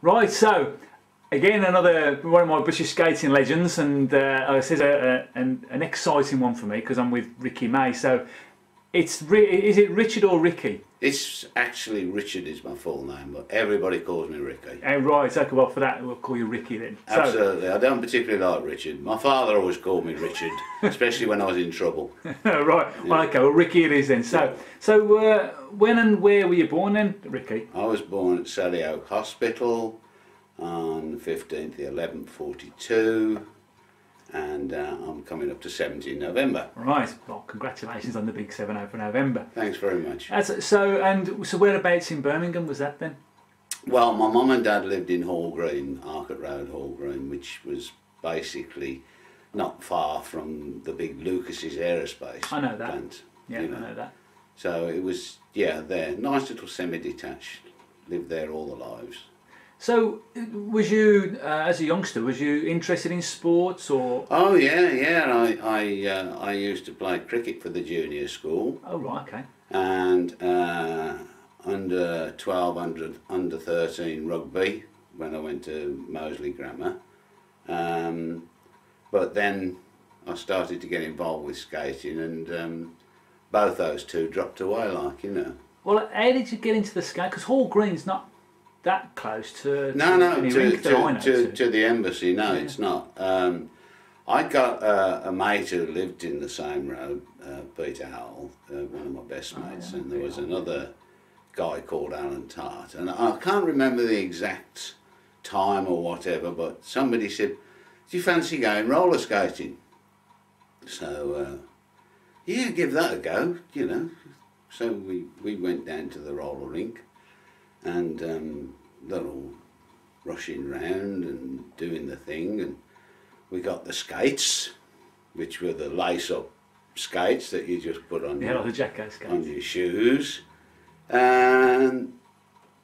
Right, so again another one of my British skating legends, and this is an exciting one for me because I'm with Ricky May. So is it Richard or Ricky? It's actually Richard is my full name, but everybody calls me Ricky. Right, okay, well for that we'll call you Ricky then. Absolutely, I don't particularly like Richard. My father always called me Richard, especially when I was in trouble. Right, yeah. Well, okay, well Ricky it is then. So when and where were you born then, Ricky? I was born at Sally Oak Hospital on the 15th of 1142, and I'm coming up to 70 in November. Right, well congratulations on the big 7-0 for November. Thanks very much. So whereabouts in Birmingham was that then? Well, my mum and dad lived in Hall Green, Arcot Road, Hall Green, which was basically not far from the big Lucas's aerospace I know that. plant. Yeah, I know that. So it was, yeah, there. Nice little semi-detached. Lived there all the lives. So, was you, as a youngster, was you interested in sports or? Oh yeah. I used to play cricket for the junior school. Oh right, okay. And under 12, under 13 rugby when I went to Moseley Grammar. But then I started to get involved with skating, and both those two dropped away, like, you know. Well, how did you get into the skate? Because Hall Green's not that close to No, to the embassy. No, yeah. It's not. I got a mate who lived in the same road, Peter Howell, one of my best mates, and there was another guy called Alan Tart, and I can't remember the exact time or whatever, but somebody said, "Do you fancy going roller skating?" So yeah, give that a go, you know. So we went down to the roller rink, and they're all rushing round and doing the thing, and we got the skates, which were the lace-up skates that you just put on, like the Jacko skates, on your shoes. And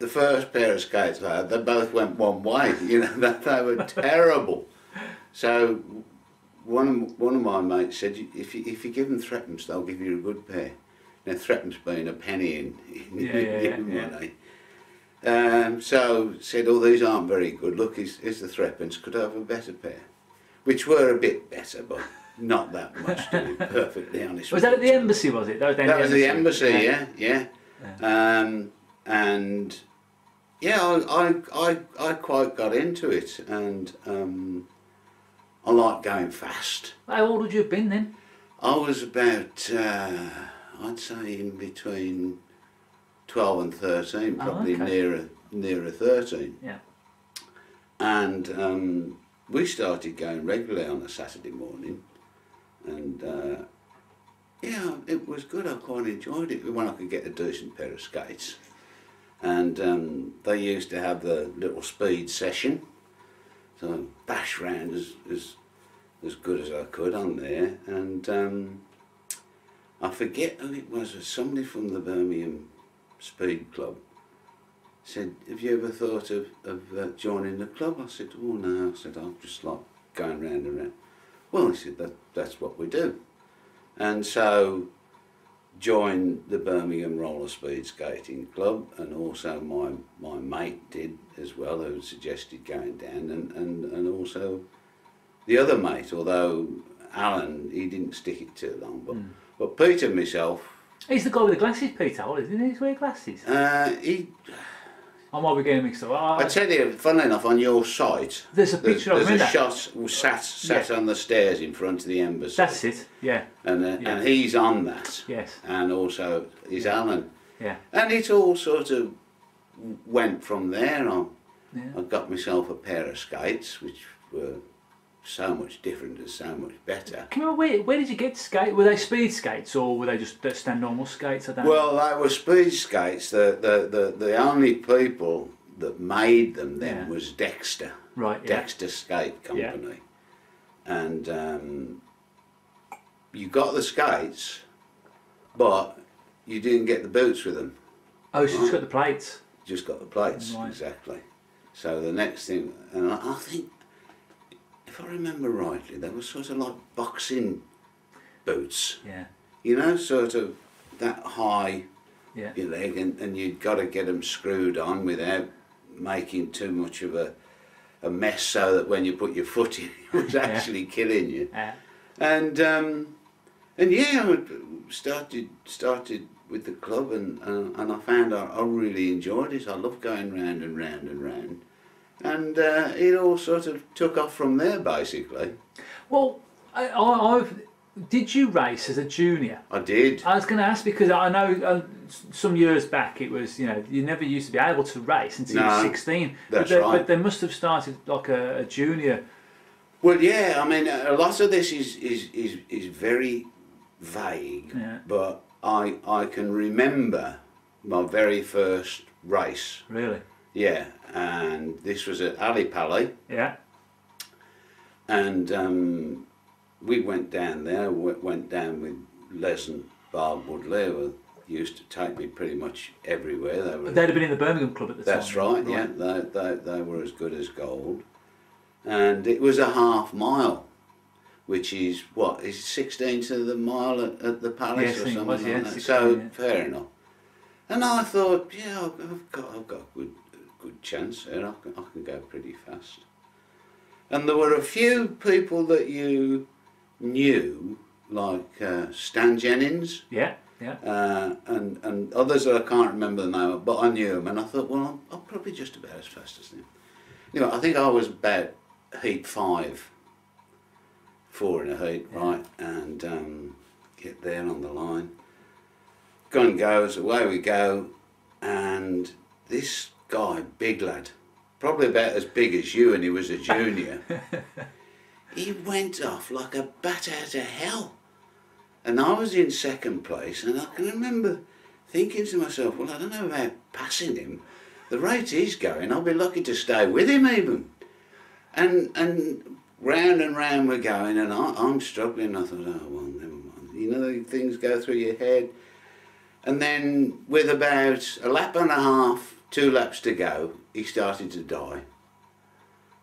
the first pair of skates I had, they both went one way, you know, they were terrible. So one of my mates said, if you give them threepence, they'll give you a good pair. Now threepence being a penny in money. So said, "Oh, these aren't very good. Look, here's the threepence. Could I have a better pair?" Which were a bit better, but not that much, to be perfectly honest. Was that at the embassy? Was it? That was the embassy. Yeah. And yeah, I quite got into it, and I like going fast. How old would you have been then? I was about, I'd say in between 12 and 13, probably nearer 13. Yeah. And we started going regularly on a Saturday morning, and yeah, it was good. I quite enjoyed it when I could get a decent pair of skates. And they used to have the little speed session, so bash round as good as I could on there. And I forget who it was somebody from the Birmingham Speed Club said, "Have you ever thought of joining the club?" I said, "Oh no," I said, "I'm just like going round and round." Well, he said, that's what we do. And so joined the Birmingham Roller Speed Skating Club, and also my mate did as well, who suggested going down, and also the other mate, although Alan, he didn't stick it too long, but Peter and myself. He's the guy with the glasses, Peter, isn't he? He's wearing glasses. I might be getting mixed up. I tell you, funnily enough, on your site, there's a picture of him. There's a shot sat on the stairs in front of the embassy. That's it, yeah. And he's on that. Yes. And also is Alan. Yeah. And it all sort of went from there on. Yeah. I got myself a pair of skates, which were so much different and so much better. Can you remember where did you get skate? Were they speed skates or were they just stand normal skates? I don't know. Well, they were speed skates. The only people that made them then was Dexter. Right. Yeah. Dexter Skate Company. Yeah. And you got the skates, but you didn't get the boots with them. Oh, so you just got the plates. Just got the plates, exactly. So the next thing, and I think, if I remember rightly, they were sort of like boxing boots. Yeah. You know, sort of that high your leg, and you'd got to get them screwed on without making too much of a mess so that when you put your foot in, it was actually killing you. And yeah, I started with the club, and I found I really enjoyed it. I loved going round and round and round, and it all sort of took off from there, basically. Well, did you race as a junior? I did. I was going to ask because I know some years back it was, you never used to be able to race until you were 16. That's right. right. But they must have started like a junior. Well, yeah. I mean, a lot of this is very vague, but I can remember my very first race. Really? Yeah, and this was at Ali Pali. Yeah. And we went down there, went down with Les and Barb Woodley, who used to take me pretty much everywhere. They'd have been in the Birmingham club at the time. That's right, yeah. They were as good as gold. And it was a half mile, which is, what, is 16th of the mile at the Palace or something like that. 16, so, fair enough. And I thought, yeah, I've got a good chance here. I can go pretty fast. And there were a few people that you knew, like Stan Jennings. Yeah. And others that I can't remember the name of, but I knew them, and I thought, well, I'm probably just about as fast as them. Anyway, I think I was about heat 5, 4 in a heat, right, and get there on the line. Gun goes, away we go, and this guy, big lad, probably about as big as you, and he was a junior, he went off like a bat out of hell. And I was in second place, and I can remember thinking to myself, well, I don't know about passing him. The rate he's going, I'll be lucky to stay with him even. And round and round we're going, and I'm struggling. I thought, oh, well, never mind. You know, things go through your head. And then with about a lap and a half, 2 laps to go, he started to die.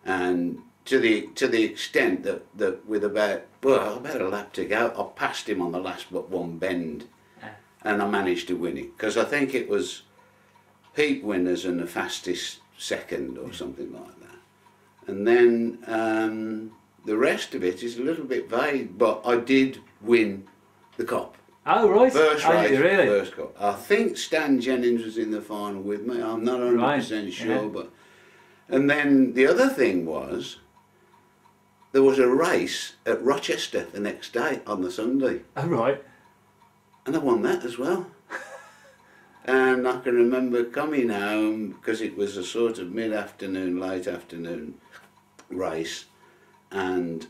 And to the extent that with about a lap to go, I passed him on the last but one bend, and I managed to win it, because I think it was heat winners and the fastest second or something like that. And then the rest of it is a little bit vague, but I did win the cup. Oh, right. First race, really? First cup. I think Stan Jennings was in the final with me. I'm not 100% sure, but. And then the other thing was, there was a race at Rochester the next day on the Sunday. Oh, right. And I won that as well. And I can remember coming home, because it was a sort of mid-afternoon, late afternoon race, and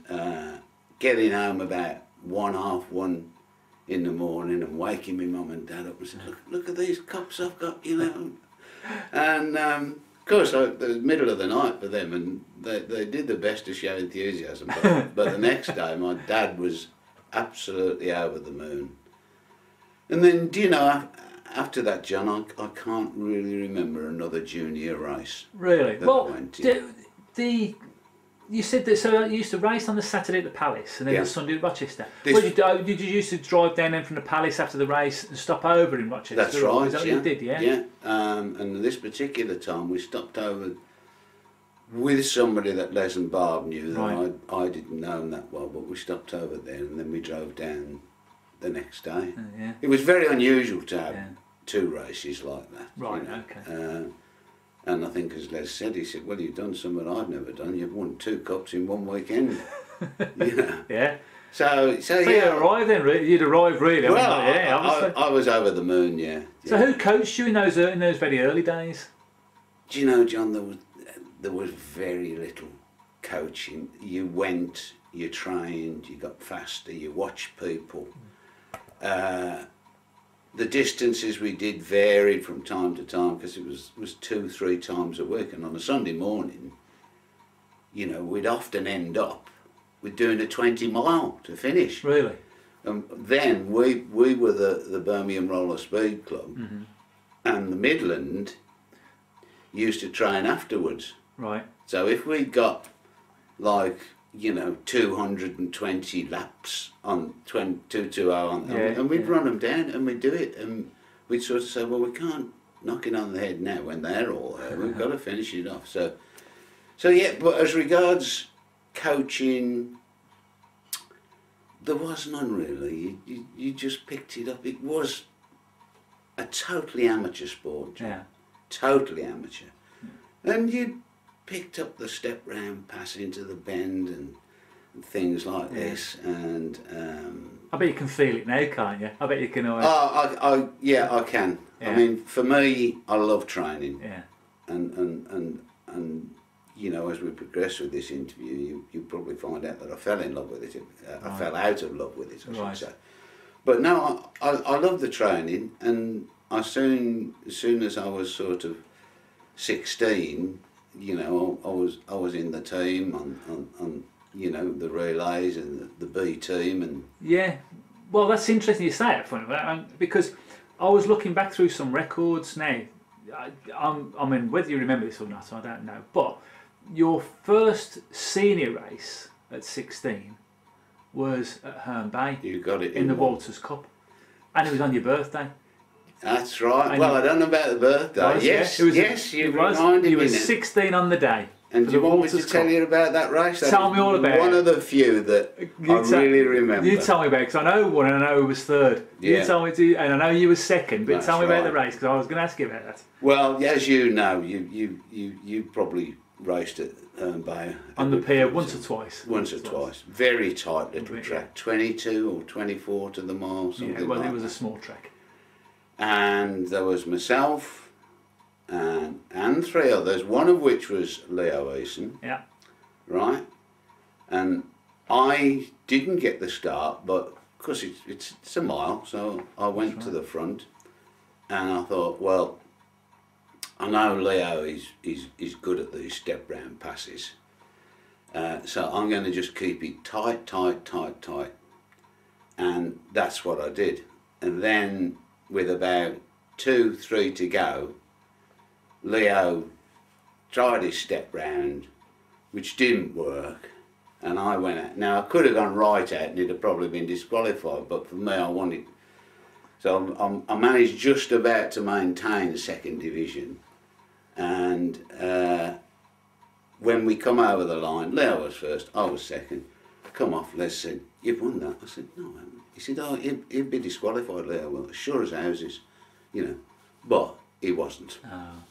getting home about 1:30 in the morning and waking my mum and dad up and saying, look at these cups I've got, you know. And of course, it was middle of the night for them, and they did the best to show enthusiasm. But the next day, my dad was absolutely over the moon. And then, do you know, after that, John, I can't really remember another junior race. Really? That Well, I went in. You said that, so you used to race on the Saturday at the Palace and then the Sunday at Rochester. Did you used to drive down then from the Palace after the race and stop over in Rochester? That's right, Is that what you did, yeah? Yeah, and this particular time we stopped over with somebody that Les and Barb knew, that Right. I didn't know them that well, but we stopped over there and then we drove down the next day. Yeah. It was very unusual to have 2 races like that. Right, you know. okay. And I think, as Les said, he said, well, you've done something I've never done. You've won 2 cups in one weekend. You know. Yeah. So you arrived then, you'd arrived really. Well, I I was over the moon, yeah. So who coached you in those very early days? Do you know, John, there was very little coaching. You went, you trained, you got faster, you watched people. The distances we did varied from time to time, because it was 2-3 times a week, and on a Sunday morning, you know, we'd often end up with doing a 20-mile to finish. Really? Then we were the Birmingham Roller Speed Club, and the Midland used to train afterwards. Right. So if we got, like, you know, 220 laps on 2 hour, and we'd run them down and we'd do it, and we'd sort of say, well, we knocking on the head now when they're all there. We've got to finish it off. So yeah, but as regards coaching, there was none really. You just picked it up. It was a totally amateur sport, John. Yeah. Totally amateur. And you picked up the step round pass into the bend and things like this, and I bet you can feel it now, can't you? I bet you can always... yeah, I can. Yeah. I mean, for me, I love training. Yeah. And you know, as we progress with this interview, you probably find out that I fell in love with it. I fell out of love with it, I should say. But no, I love the training, and as soon as I was sort of 16, you know, I was in the team on you know, the relays and the B team and... Yeah, well, that's interesting you say that, funny, because I was looking back through some records now. I mean, whether you remember this or not, I don't know, but your first senior race at 16 was at Herne Bay. You got it in the Walters Cup, and it was on your birthday. That's right. And well, I don't know about the birthday. Yes, you reminded me. You were 16 on the day. And do you want me to tell you about that race? Tell me all about it. One of the few that I really remember. You tell me about it, because I know one and I know who was third. Yeah. You tell me to, and I know you were second, but That's tell me about the right. race, because I was going to ask you about that. Well, as you know, you probably raced at Herne Bay. On the pier once or twice. Once or twice. Very tight little track, 22 or 24 to the mile, something well, like it was that. a small track. And there was myself and three others, one of which was Leo Eason. Yeah. Right? And I didn't get the start, but because it's a mile, so I went to the front, and I thought, well, I know Leo is good at these step round passes, so I'm going to just keep it tight, and that's what I did. And then with about 2-3 to go, Leo tried his step round, which didn't work, and I went out. Now, I could have gone right out and he'd have probably been disqualified, but for me, I wanted... So I managed just about to maintain second division, and when we come over the line, Leo was first, I was second. Come off, Les said, "You've won that." I said, "No, I haven't." He said, "Oh, he'd be disqualified, Leo." Well, sure as houses, you know, but he wasn't. Oh.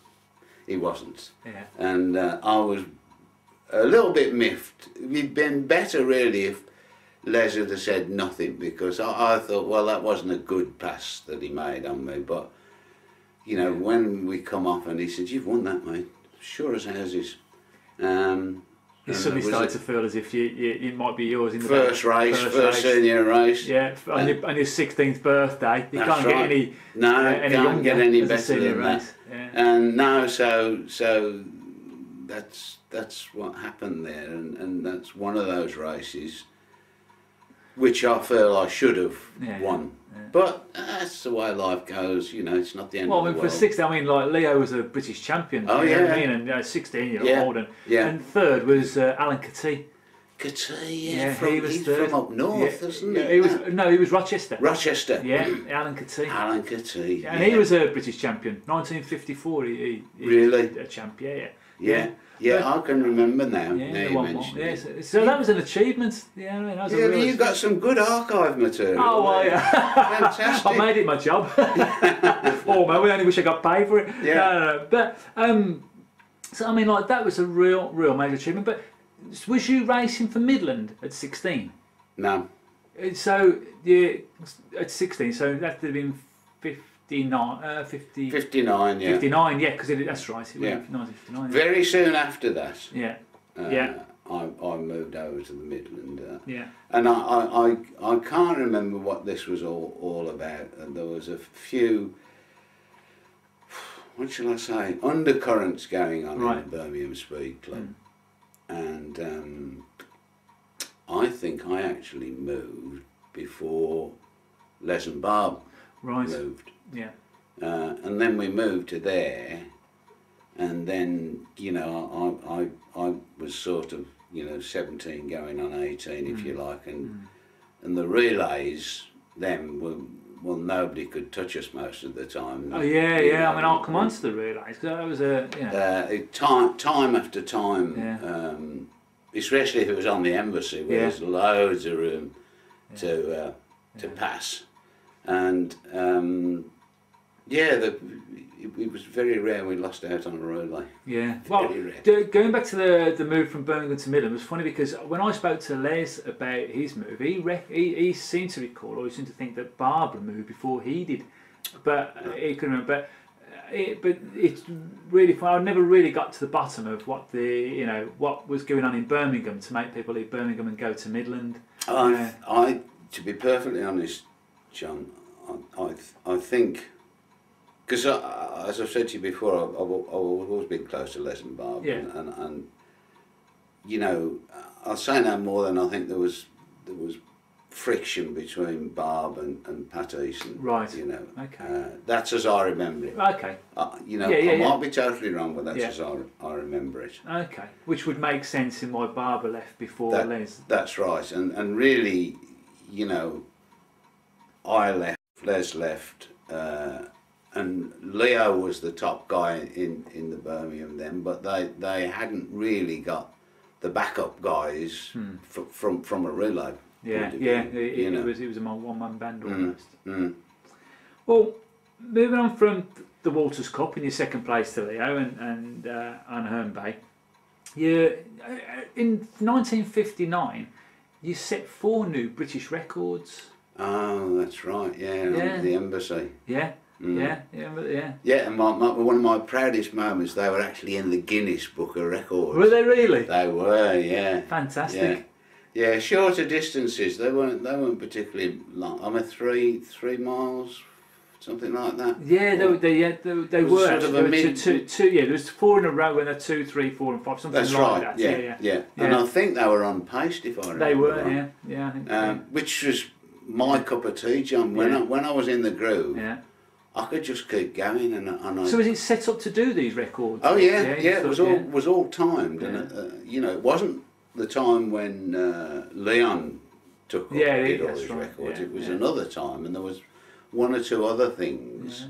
He wasn't. Yeah. And I was a little bit miffed. It'd been better really if Les had said nothing, because I thought, well, that wasn't a good pass that he made on me. But, you know, when we come off and he said, "You've won that, mate, sure as houses." You suddenly started to feel as if it might be yours in the first race. Senior race. Yeah, on your 16th birthday, you can't get any. No, any can't get any as a better senior than race. that. Yeah. And now, so that's what happened there, and that's one of those races which I feel I should have won. Yeah. But that's the way life goes, you know, it's not the end of the world. Well, I mean, for 16, I mean, like, Leo was a British champion, oh, you know yeah. what I mean, and 16-year-old, and third was Alan Catee. He was third. From up north, isn't he? He was Rochester. Rochester. Yeah, Alan Catee. Alan Catee. Yeah, and he was a British champion, 1954, he really? Was a champion, Yeah, I can remember now. Yeah, now you mentioned it. So that was an achievement. Yeah, I mean, that was a real you've got some good archive material. Oh, well, yeah. Fantastic. I made it my job. Oh, man, we only wish I got paid for it. Yeah. No. But, so, I mean, like, that was a real major achievement. But was you racing for Midland at 16? No. So, at 16, so that would have been 59, 59, yeah. 59, yeah, because that's right. It was 1959. Very soon after that. Yeah. I moved over to the Midland. Yeah. And I can't remember what this was all about. And there was a few, what shall I say, undercurrents going on in the Birmingham Speed Club. And I think I actually moved before Les and Barb moved. Yeah. And then we moved to there, and then, you know, I was sort of, you know, 17 going on 18, if you like, and the relays then well, nobody could touch us most of the time. Oh yeah, yeah. I mean, I'll come on to the relays, because that was a, you know. Time after time, Yeah. especially if it was on the embassy, where Yeah. there's loads of room to pass, and it was very rare we lost out on a relay. Yeah. Well, going back to the move from Birmingham to Midland was funny, because when I spoke to Les about his move, he seemed to recall, or he seemed to think that Barbara moved before he did, but he couldn't remember. But it's really fun. I never really got to the bottom of what what was going on in Birmingham to make people leave Birmingham and go to Midland. To be perfectly honest, John, I think, because as I've said to you before, I've always been close to Les and Barb, Yeah. and you know, I'll say no more than I think there was friction between Barb and Pat Easton. Right. You know. Okay. That's as I remember it. Okay. You know, Yeah, I might be totally wrong, but that's as I remember it. Okay. Which would make sense in why Barbara left before Les. That's right, and really, you know, I left, Les left, and Leo was the top guy in the Birmingham then, but they hadn't really got the backup guys from a relay. Yeah, point of yeah. view, It was a one-man band almost. Mm. Well, moving on from the Walters Cup in your second place to Leo and on Herne Bay, in 1959 you set 4 new British records. Oh, that's right. Yeah. The embassy. Yeah. Yeah. Yeah, and one of my proudest moments, they were actually in the Guinness Book of Records. Were they really? They were, yeah. Fantastic. Yeah, shorter distances. They weren't particularly long. I mean, 3 miles, something like that. Yeah, they were. They were. Sort of There a were two. Yeah, there was 4 in a row, and 2, 3, 4, and 5. Something That's like right. that. Yeah. And I think they were on paste, if I remember. They were. right. Yeah. I think so. Which was my cup of tea, John. When I was in the groove, I could just keep going, and I. So was it set up to do these records? Oh yeah. It was all timed, and you know, it wasn't the time when Leon took up did all his records. It was another time, and there was 1 or 2 other things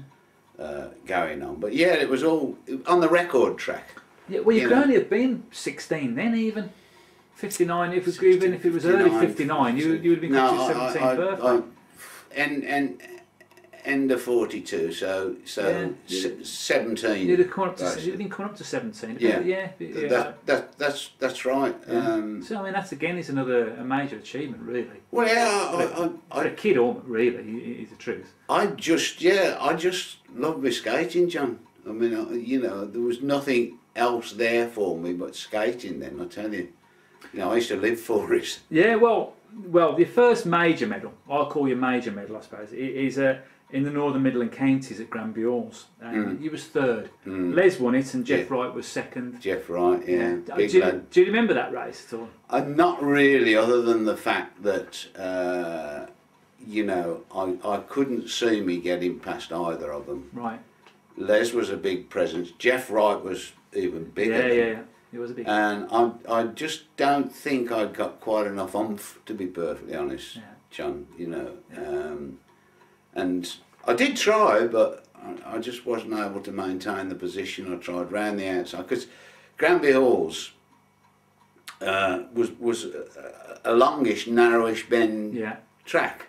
going on. But yeah, it was all on the record track. Yeah, well, you could only have been 16 then, even 59. Even if it was early 59, you would have been close to your 17th birthday. End of 42, so 17. You'd have come up to. You'd come up to 17. Yeah. That's right. So I mean, that's again is a major achievement, really. Well, yeah, for a kid, really, is the truth. I just love my skating, John. I mean, you know, there was nothing else there for me but skating. Then I tell you, you know, I used to live for it. Yeah, well, the first major medal, I'll call you major medal, I suppose, is in the Northern Midland Counties at Granby Halls. He was 3rd. Les won it, and Jeff Wright was 2nd. Jeff Wright, yeah. Big lad. Do you remember that race at all? Not really, other than the fact that, you know, I couldn't see me getting past either of them. Right. Les was a big presence. Jeff Wright was even bigger. Yeah. He was a big. And I just don't think I got quite enough oomph, to be perfectly honest, John. You know, and I did try, but I just wasn't able to maintain the position. I tried round the outside, because Granby Halls was a longish, narrowish bend track.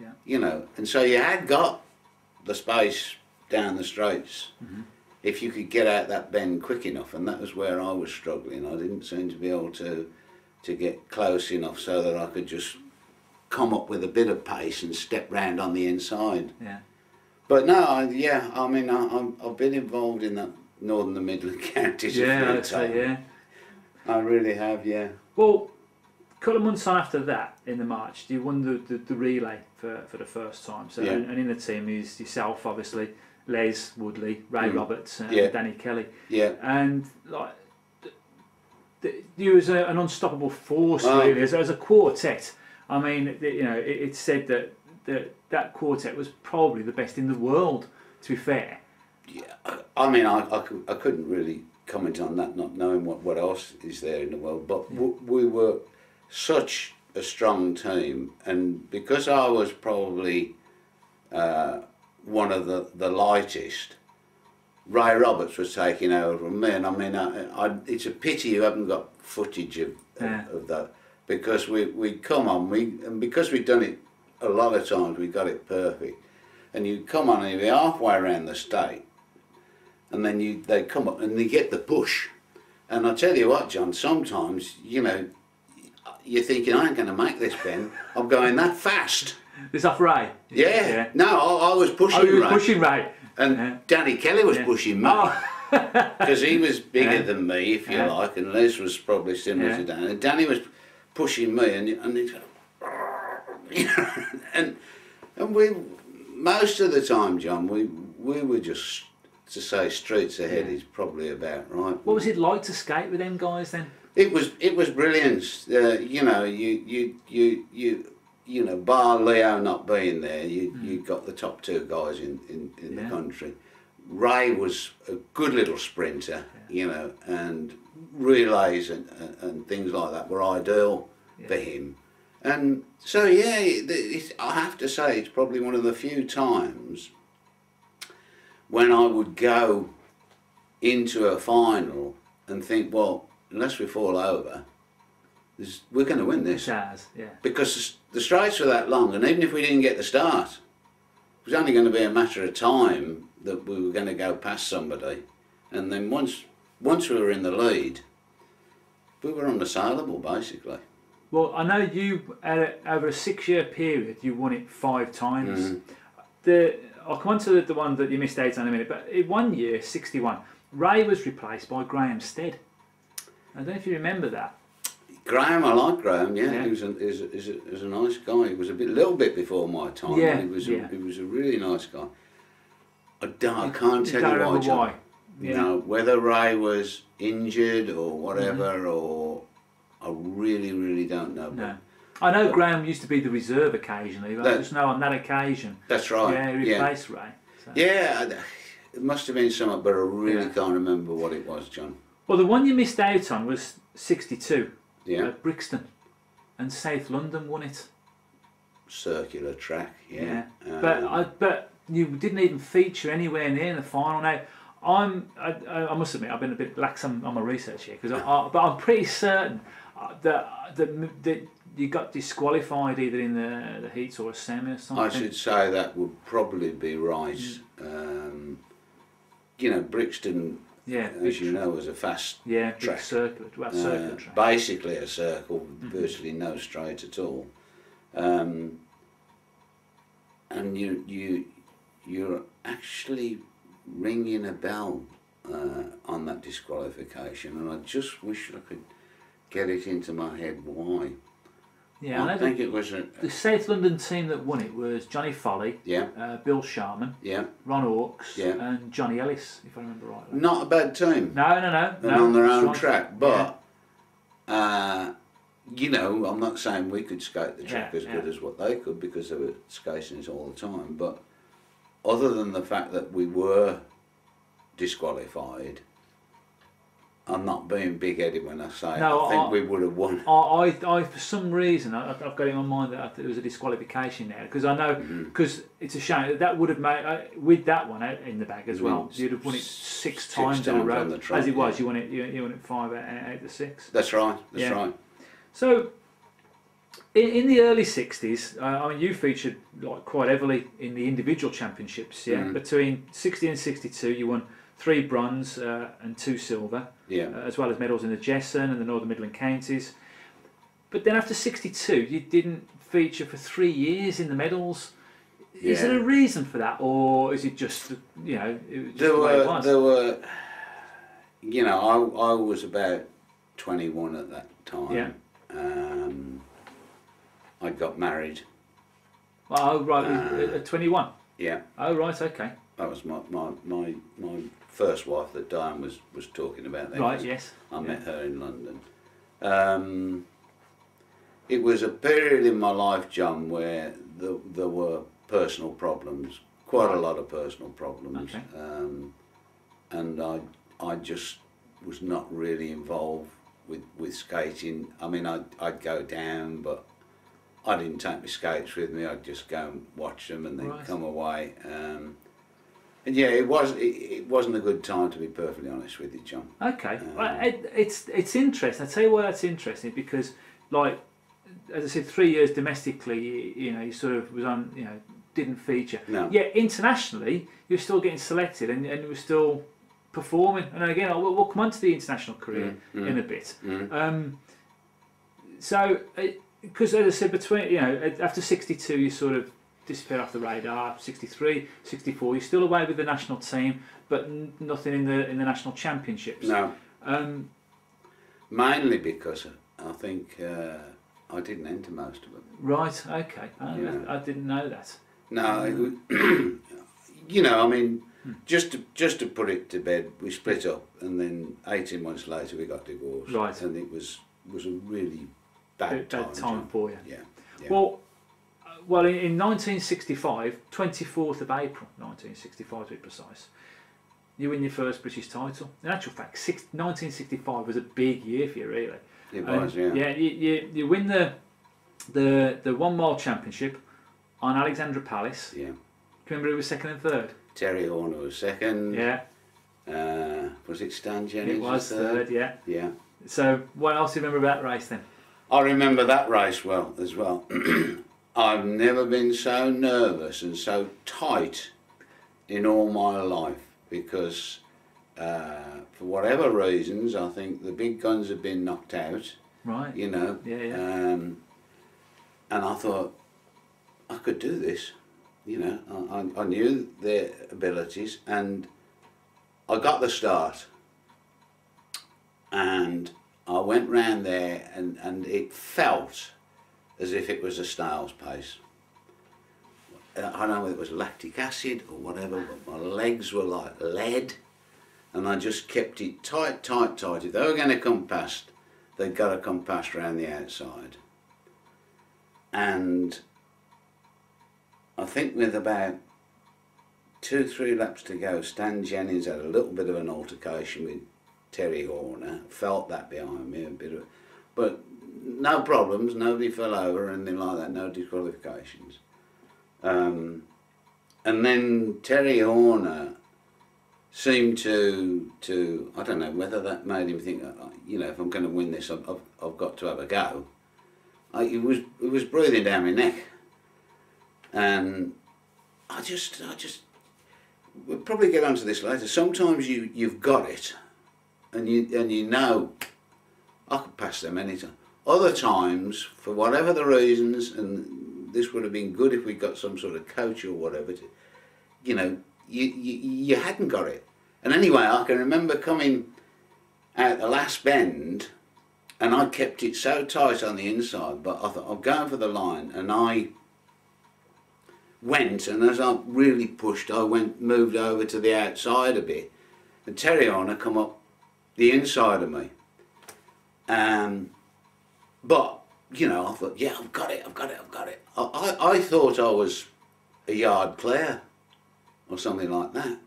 Yeah. You know, and so you had got the space down the straights if you could get out that bend quick enough, and that was where I was struggling. I didn't seem to be able to get close enough so that I could just come up with a bit of pace and step round on the inside. Yeah. But no, I mean, I've been involved in that Northern and Midland Counties. Yeah, I'd say, yeah. I really have, yeah. Well, a couple of months on after that, in the March, you won the relay for the first time. So, and in the team is yourself, obviously, Les Woodley, Ray Roberts, and Danny Kelly. Yeah. And like, you was an unstoppable force, really, as a quartet. I mean, you know, it's said that quartet was probably the best in the world, to be fair. Yeah, I mean, I couldn't really comment on that, not knowing what else is there in the world, but we were such a strong team, and because I was probably one of the lightest, Ray Roberts was taking over from me, and I mean, it's a pity you haven't got footage of that, because we'd come on, and because we'd done it a lot of times, we got it perfect, and you'd come on and you'd be halfway around the state, and then they'd come up and they get the push, and I tell you what, John, sometimes, you know, you're thinking, I ain't going to make this, Ben, I'm going that fast. This off Ray? Yeah. No, I was pushing Ray. Oh, you were pushing Ray. And Danny Kelly was pushing me. Because he was bigger than me, if you like, and Les was probably similar to Danny. And Danny was pushing me, and he's and we, most of the time, John, we were just, to say streets ahead is probably about right. What was it like to skate with them guys then? It was brilliant. You know, you know, bar Leo not being there, you got the top two guys in the country. Ray was a good little sprinter, you know, and relays and things like that were ideal for him. And so, I have to say, it's probably one of the few times when I would go into a final and think, well, unless we fall over, we're going to win this. Because the straights were that long, and even if we didn't get the start, it was only going to be a matter of time that we were going to go past somebody, and then once we were in the lead, we were unassailable basically. Well, I know you, over a 6-year period, you won it 5 times. I'll come on to the one that you missed out on in a minute, but in 1 year, 61, Ray was replaced by Graham Stead. I don't know if you remember that. Graham, I like Graham. Yeah, he was a nice guy. He was a little bit before my time. Yeah, he was a really nice guy. I can't tell you why, John. You know, whether Ray was injured or whatever, or I really don't know. No. I know Graham used to be the reserve occasionally, but I just know on that occasion. That's right. Yeah, he replaced Ray. So. Yeah, it must have been something, but I really can't remember what it was, John. Well, the one you missed out on was 62. Yeah. At Brixton, and South London won it. Circular track, yeah. But you didn't even feature anywhere near the final. Now, I must admit, I've been a bit lax on my research here, but I'm pretty certain that you got disqualified either in the heats or a semi or something. I should say that would probably be right. You know, Brixton. Yeah, as you know, was a fast track. Circular track. Basically a circle, virtually no straight at all. And you're actually ringing a bell on that disqualification, and I just wish I could get it into my head why. Yeah, I think it was the South London team that won it was Johnny Foley, Bill Sharman, Ron Hawkes, and Johnny Ellis, if I remember rightly. Not a bad team. No. And on their own track, but you know, I'm not saying we could skate the track as good as what they could, because they were skating it all the time. But other than the fact that we were disqualified, I'm not being big-headed when I say I think we would have won. I for some reason, I've got it in my mind that there was a disqualification there, because I know, because it's a shame that would have made, with that one out in the bag as well, you'd have won it 6 times in a row. As it was, you won it 5 out of the 6. That's right, that's right. So, in the early 60s, I mean, you featured quite heavily in the individual championships, Between 60 and 62, you won 3 bronze and 2 silver, as well as medals in the Jesson and the Northern Midland counties. But then after 62, you didn't feature for 3 years in the medals. Is there a reason for that, or is it just, you know, the way it was? There were, you know, I was about 21 at that time. I got married. Oh, right, at 21? Yeah. Oh, right, okay. That was my first wife that Diane was talking about. Then. Right, yes. I met her in London. It was a period in my life, John, where there were personal problems, quite a lot of personal problems. Okay. And I just was not really involved with skating. I mean, I'd go down, but I didn't take my skates with me. I'd just go and watch them and then come away. And yeah, it wasn't a good time, to be perfectly honest with you, John. Okay, it's interesting. I tell you why that's interesting, because like as I said, 3 years domestically, you sort of was on, didn't feature. No. Yet internationally, you're still getting selected and you were still performing. And again, we'll come on to the international career in a bit. So, because as I said, between after 62, you sort of disappeared off the radar. 63, 64, you're still away with the national team, but nothing in the national championships. No. Mainly because I think I didn't enter most of them. Right. Okay. I didn't know that. No. I mean, just to put it to bed, we split up, and then 18 months later we got divorced. Right. And it was a really bad time for you. Yeah. Well, in 1965, 24th of April, 1965 to be precise, you win your first British title. In actual fact, 1965 was a big year for you, really. It was, yeah. Yeah, you win the 1 mile championship on Alexandra Palace. Yeah. Can you remember who was second and third? Terry Horner was second. Yeah. Was it Stan Jennings? It was third, yeah. Yeah. So what else do you remember about that race then? I remember that race well as well. I've never been so nervous and so tight in all my life, because for whatever reasons, I think the big guns have been knocked out. Right. Yeah. And I thought I could do this. I knew their abilities, and I got the start. And I went round there, and it felt as if it was a snail's pace. I don't know whether it was lactic acid or whatever, but my legs were like lead, and I just kept it tight. If they were going to come past, they'd got to come past round the outside. And I think with about 2-3 laps to go, Stan Jennings had a little bit of an altercation with Terry Horner. Felt that behind me a bit of, but no problems. Nobody fell over or anything like that. No disqualifications. And then Terry Horner seemed to I don't know whether that made him think, if I'm going to win this, I've got to have a go. It was breathing down my neck, and I just we'll probably get onto this later. Sometimes you've got it, and you know I could pass them anytime. Other times, for whatever the reasons, and this would have been good if we got some sort of coach or whatever, you hadn't got it. And anyway, I can remember coming out the last bend, and I kept it so tight on the inside, but I thought I'm going for the line, and I went, and as I really pushed, I moved over to the outside a bit, and Terry Horner come up the inside of me. But I thought, yeah, I've got it. I thought I was a yard clear or something like that.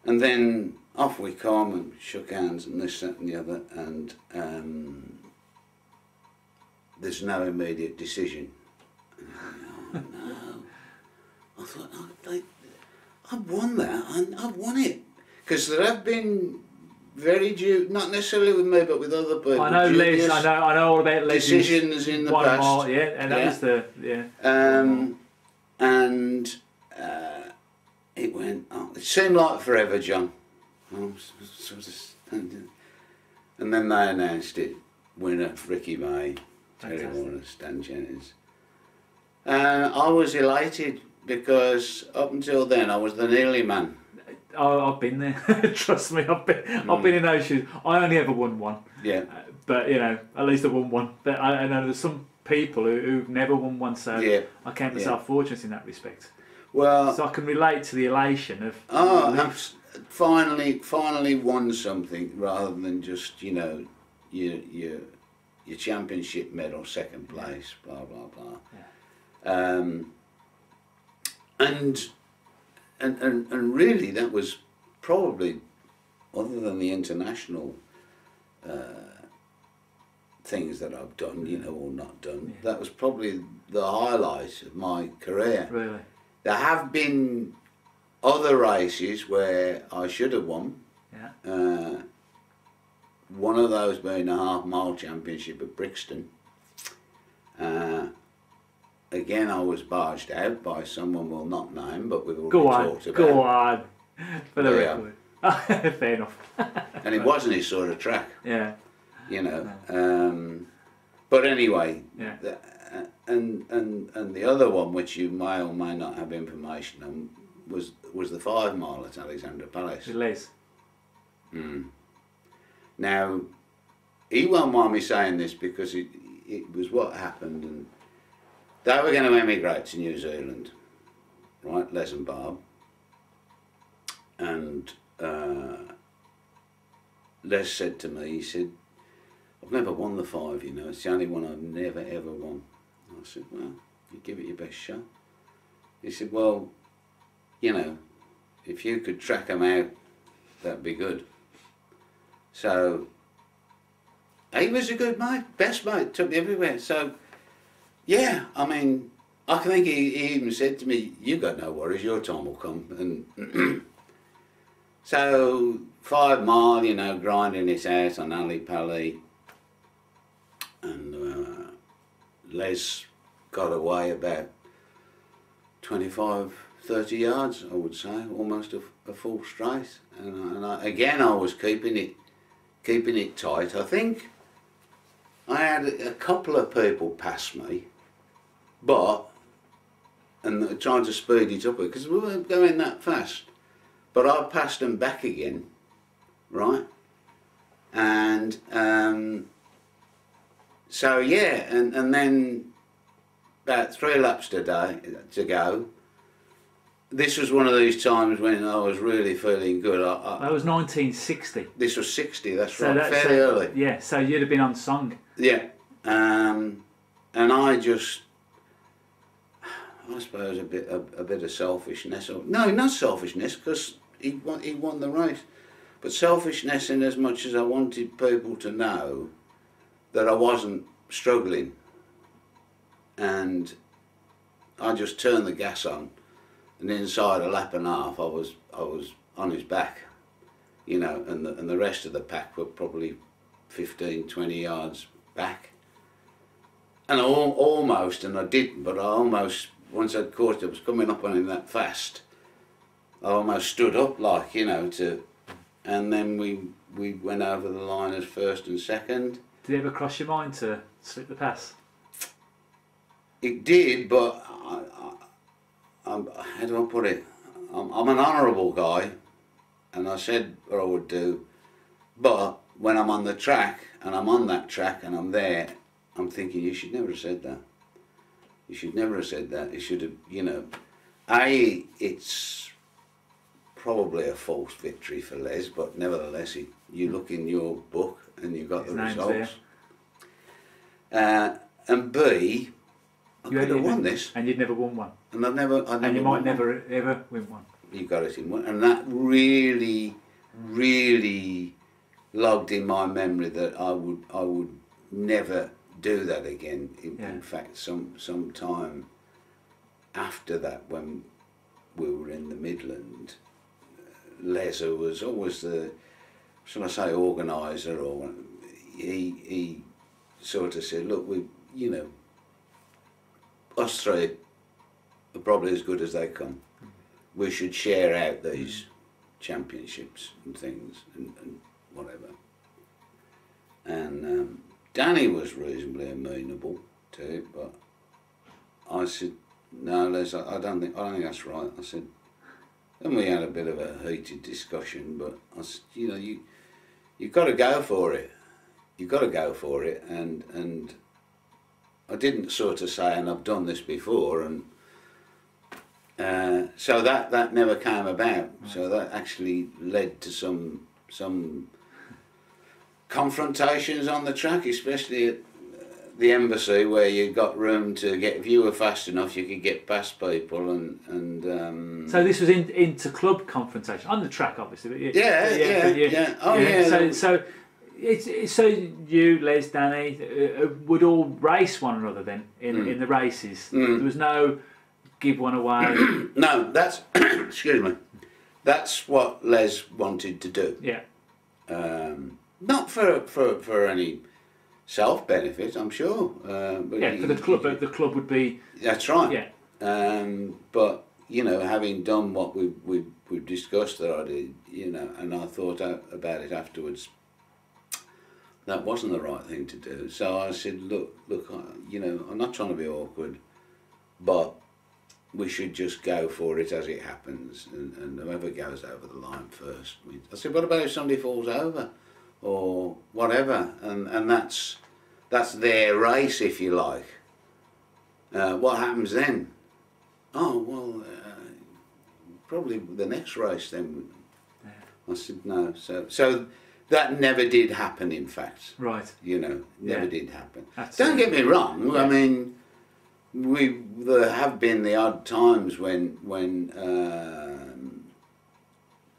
And then off we come and shook hands and this, that and the other, and there's no immediate decision. Oh, no. I thought, I've won that, I've won it. Because there have been very not necessarily with me, but with other people. I know Les. I know all about Les. Decisions in the past. Mile, yeah, and that was the and it went. Oh, it seemed like forever, John. And then they announced it. Winner Ricky May, Terry Horner, Stan Jennings. I was elated because up until then I was the nearly man. Oh, I've been there. Trust me, I've been in those shoes. I only ever won one. Yeah. But at least I won one. But I know there's some people who've never won one, so yeah. I count myself fortunate in that respect. Well, so I can relate to the elation of. Finally won something rather than just your championship medal, second place, blah blah blah. Yeah. And really that was probably, other than the international things that I've done, you know, or not done. Yeah. That was probably the highlight of my career. Really? There have been other races where I should have won. Yeah. One of those being a half-mile championship at Brixton. Again, I was barged out by someone we'll not name, but we've already talked about. Go on, for the record. Fair enough. And it wasn't his sort of track. Yeah. You know. No. But anyway, yeah. And the other one, which you may or may not have information on, was the 5 mile at Alexandra Palace. With Les. Now, he won't mind me saying this because it was what happened, and they were going to emigrate to New Zealand, right, Les and Barb, and Les said to me, he said, I've never won the 5, you know, it's the only one I've never ever won. I said, well, you give it your best shot. He said, well, you know, if you could track them out, that'd be good. So, he was a good mate, best mate, took me everywhere. So, yeah, I mean, I think he even said to me, you got no worries, your time will come. And so, 5 mile, you know, grinding it out on Ali Pally. And Les got away about 25, 30 yards, I would say, almost a full straight. And again, I was keeping it tight. I think I had a couple of people pass me, and trying to speed it up because we weren't going that fast. But I passed them back again, right? And so yeah, and then about 3 laps to go. This was one of these times when I was really feeling good. That was 1960. This was 60, that's right, fairly early. Yeah, so you'd have been unsung. Yeah, and I just, I suppose a bit of selfishness. No, not selfishness, because he won the race. But selfishness in as much as I wanted people to know that I wasn't struggling. And I just turned the gas on. And inside a lap and a half, I was on his back, you know, and the rest of the pack were probably 15, 20 yards back. And almost, and I didn't, but I almost, once I'd caught it, was coming up on him that fast, I almost stood up, like, you know, and then we went over the line as first and second. Did it ever cross your mind to slip the pass? It did, but how do I put it? I'm an honourable guy, and I said what I would do, but when I'm on the track, and I'm on that track, and I'm there, I'm thinking, you should never have said that. You should never have said that. You should have, you know, it's probably a false victory for Les, but nevertheless, you look in your book, and you've got the results. And B, I could have won this. And you'd never won one. And I never and you might never ever win one. You got it in one, and that really, really logged in my memory that I would never do that again. In fact, some time after that, when we were in the Midland, Les was always the, shall I say, organiser, or he sort of said, look, you know, us three are probably as good as they come. We should share out these championships and things and whatever. And Danny was reasonably amenable to it, but I said, no, Les, I don't think that's right. I said, and we had a bit of a heated discussion, but I said, you know, you've got to go for it. You've got to go for it, and I didn't sort of say, and I've done this before, and so that never came about. So that actually led to some confrontations on the track, especially at the embassy, where you got room to get, if you were fast enough, you could get past people, and so this was into club confrontation on the track, obviously. But yeah. Oh yeah. So So you, Les, Danny, would all race one another then in the races. There was no give one away. No, that's excuse me. That's what Les wanted to do. Yeah. Not for any self benefit, I'm sure. But Yeah, for the club. But the club would be. That's right. Yeah. But you know, having done what we've discussed that I did, you know, and I thought about it afterwards, that wasn't the right thing to do. So I said, look, you know, I'm not trying to be awkward, but we should just go for it as it happens, and whoever goes over the line first. I said, what about if somebody falls over, or whatever, and that's their race, if you like. What happens then? Oh, well, probably the next race then. Yeah. I said, no. So that never did happen, in fact. Right. You know, never did happen. Don't get me wrong, I mean, there have been the odd times when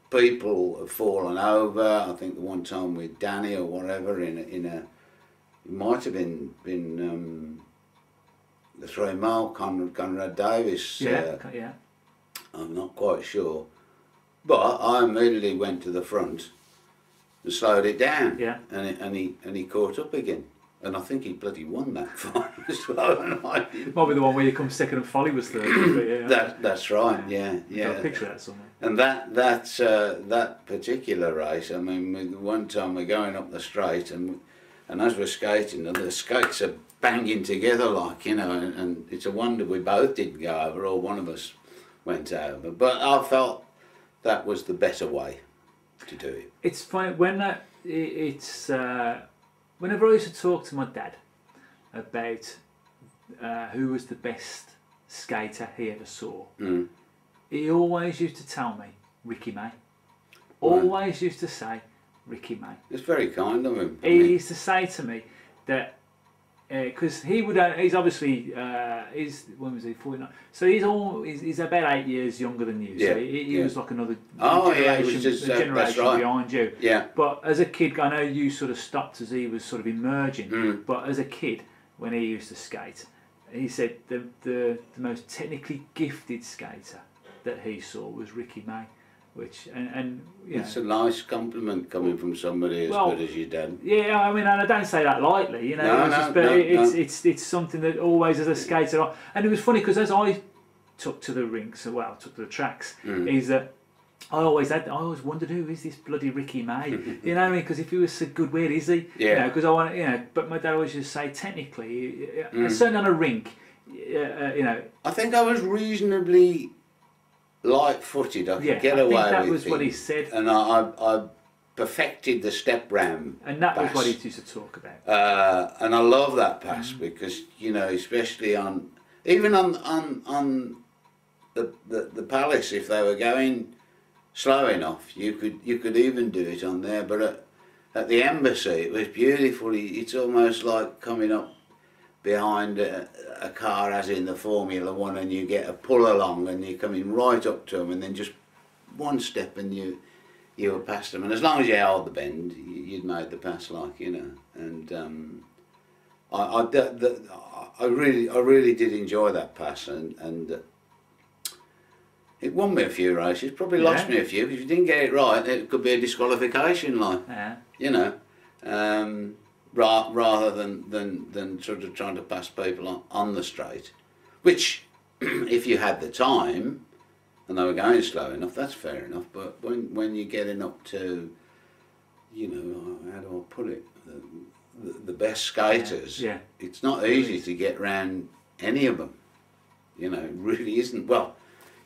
people have fallen over. I think the one time with Danny or whatever in a it might have been the 3 mile Conrad Davis. Yeah. I'm not quite sure, but I immediately went to the front and slowed it down. Yeah. And he caught up again. And I think he bloody won that fight as well. And I didn't. Might be the one where you come second and Folly was third. Yeah. That's right. Yeah. Got a picture of that somewhere. And that particular race. I mean, one time we're going up the straight, and as we're skating, the skates are banging together, like, you know, and it's a wonder we both didn't go over, or one of us went over. But I felt that was the better way to do it. It's funny when whenever I used to talk to my dad about who was the best skater he ever saw, he always used to tell me Ricky May. Always used to say Ricky May. It's very kind of him. He used to say to me that because he's obviously when was he 49? So he's about 8 years younger than you. So he was like another generation behind you. Yeah. But as a kid, I know you sort of stopped as he was sort of emerging. But as a kid, when he used to skate, he said the most technically gifted skater that he saw was Ricky May. Which and it's a nice compliment coming from somebody as good as your dad. Yeah, I mean, and I don't say that lightly, you know. It's something that always as a skater, and it was funny because as I took to the rinks, took to the tracks, is that I always wondered who is this bloody Ricky May, you know what I mean? Because if he was so good, where is he? Yeah. You know, because I want, you know, but my dad always used to say technically, certainly on a rink, you know. I think I was reasonably light-footed. I could get away with it. I think that was what he said. And I perfected the step ram. And that pass. was what he used to talk about. And I love that pass because, you know, especially even on the Palace, if they were going slow enough, you could even do it on there. But at the Embassy, it was beautiful. It's almost like coming up behind a car as in the Formula 1, and you get a pull along and you're coming right up to them, and then just one step and you were past them, and as long as you held the bend, you'd made the pass, like, you know. And I really did enjoy that pass, and it won me a few races, probably lost me a few, because if you didn't get it right it could be a disqualification, like, you know. Rather than sort of trying to pass people on the straight, which if you had the time and they were going slow enough, that's fair enough. But when you're getting up to, you know, how do I put it, the best skaters, it's not easy to get round any of them. You know, it really isn't. Well,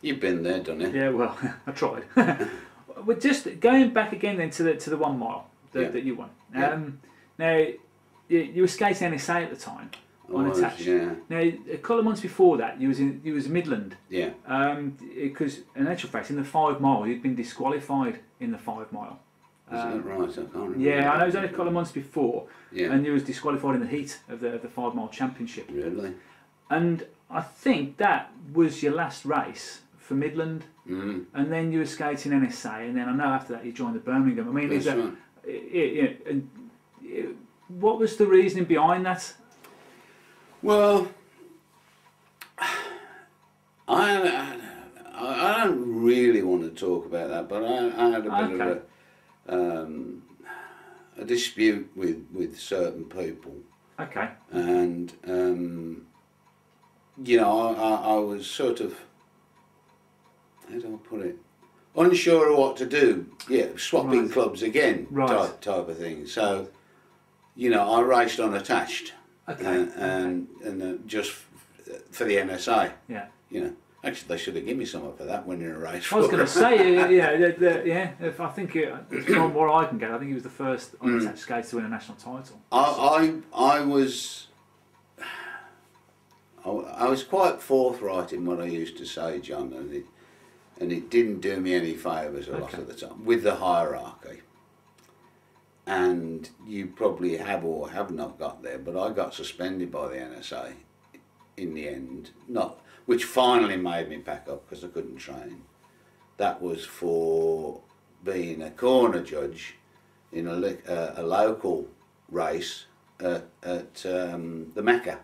you've been there, done it. Yeah, well, I tried. But just going back again then to the 1 mile that you won. Now, you were skating NSA at the time on Attach. Yeah. Now, a couple of months before that, you was Midland. Yeah. Because in actual fact, in the 5 mile, you'd been disqualified in the 5 mile. Is that right? I can't remember. Yeah, I know it was only a couple of months before, and you was disqualified in the heat of the 5 mile championship. Really? And I think that was your last race for Midland, and then you were skating NSA, and then I know after that you joined the Birmingham. I mean, that's right. what was the reasoning behind that? Well, I don't really want to talk about that, but I had a bit of a dispute with certain people. Okay. And you know, I was sort of, how do I put it, unsure of what to do. Yeah, swapping clubs again, type of thing. So, you know, I raced unattached. Okay. And just for the NSA. Yeah. You know, actually they should have given me something for that winning a race. I was going to say, yeah. If I think from where I can get, I think he was the first unattached skater to win a national title. I was quite forthright in what I used to say, John, and it didn't do me any favours a lot of the time with the hierarchy. And you probably have or have not got there, but I got suspended by the NSA in the end, which finally made me pack up because I couldn't train. That was for being a corner judge in a local race at the Mecca.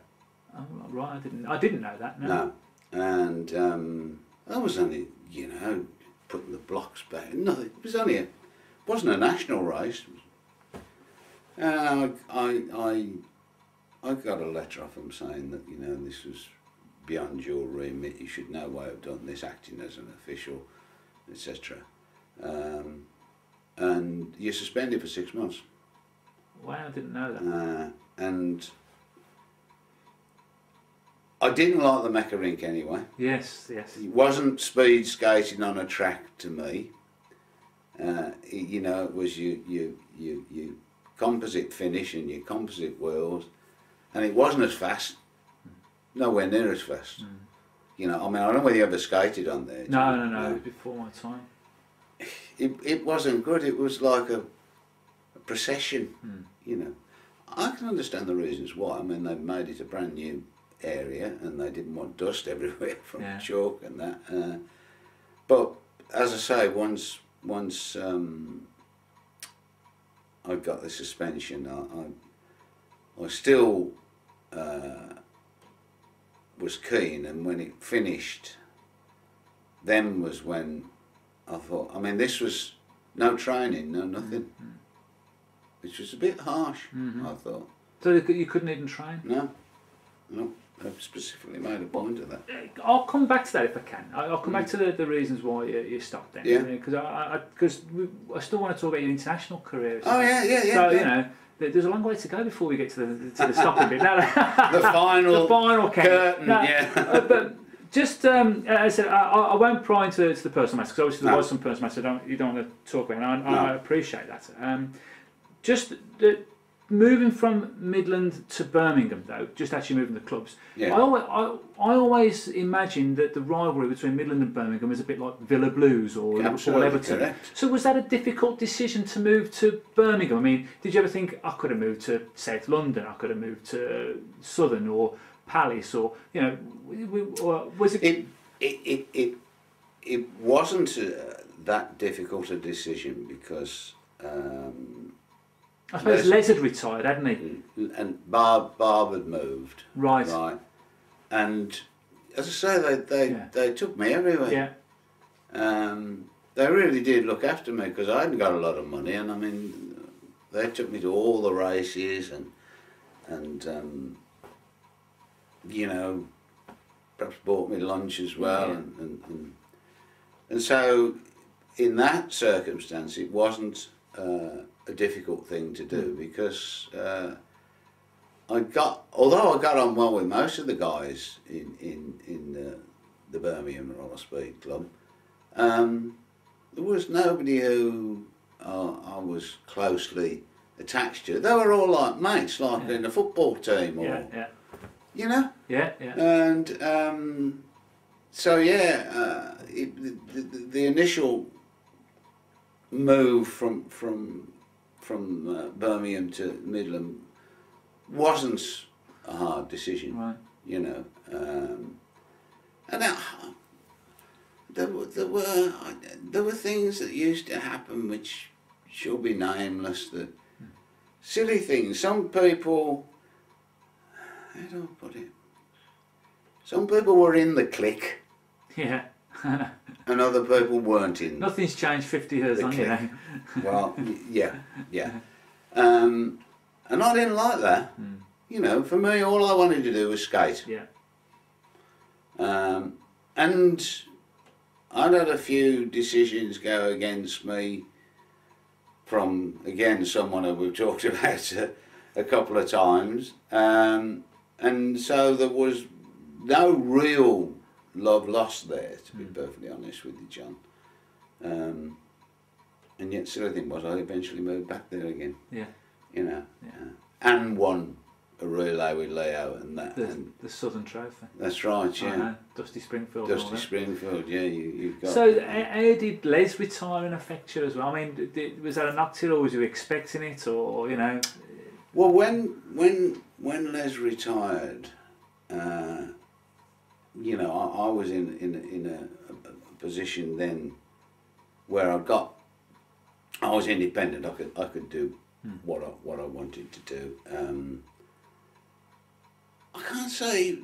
Oh, right, I didn't know that. No. And I was only, you know, putting the blocks back. No, it was only wasn't a national race. And I got a letter off him saying that, you know, this was beyond your remit, you should know why I've done this, acting as an official, etc. And you're suspended for 6 months. Wow, I didn't know that. And I didn't like the Mecca rink anyway. Yes. It wasn't speed skating on a track to me. You know, it was you composite finish and your composite wheels, and it wasn't as fast, nowhere near as fast. You know, I mean, I don't know whether you ever skated on there. No, it was before my time. It wasn't good. It was like a procession. You know, I can understand the reasons why. I mean, they made it a brand new area and they didn't want dust everywhere from chalk and that. But as I say, once I got the suspension, I still was keen, and when it finished, then was when I thought, I mean, this was no training, no nothing, which was a bit harsh, I thought. So you couldn't even train? No, I specifically made a point of that. I'll come back to that if I can. I'll come back to the reasons why you stopped then. Yeah. Because I still want to talk about your international career. Oh yeah. So you know, there's a long way to go before we get to the stopping bit. The final curtain. But just as I said, I won't pry into the personal matter because obviously there was some personal matter you don't want to talk about, and I appreciate that. Just moving from Midland to Birmingham, though, just actually moving the clubs, I always imagined that the rivalry between Midland and Birmingham was a bit like Villa Blues or Everton. Correct. So was that a difficult decision to move to Birmingham? I mean, did you ever think I could have moved to South London, I could have moved to Southern or Palace, or you know, or was it? It wasn't that difficult a decision because. I suppose Les had retired, hadn't he? And Barb had moved. Right. And as I say, they took me everywhere. Yeah. They really did look after me because I hadn't got a lot of money, and I mean, they took me to all the races and you know, perhaps bought me lunch as well, and so in that circumstance, it wasn't a difficult thing to do because although I got on well with most of the guys in the Birmingham Roller Speed Club, there was nobody who I was closely attached to. They were all like mates, like in a football team, or you know. And so the initial move from Birmingham to Midland wasn't a hard decision, right. You know, and there were things that used to happen which shall be nameless, that silly things. Some people, how do I put it? Some people were in the clique. Yeah. And other people weren't in. Nothing's changed 50 years on, you know. Well, yeah. And I didn't like that. You know, for me, all I wanted to do was skate. Yeah. And I'd had a few decisions go against me from, again, someone who we've talked about a couple of times. And so there was no real love lost there, to be perfectly honest with you, John. And yet, the other thing was, I eventually moved back there again. Yeah. You know, Yeah. and won a relay with Leo and that. The Southern Trophy. That's right, yeah. I know. Dusty Springfield. Dusty Springfield, yeah. You've got. So, how did Les retiring affect you as well? I mean, was that a knock-till, or was you expecting it, or you know? Well, when Les retired, you know, I was in a position then where I was independent. I could do what I wanted to do. I can't say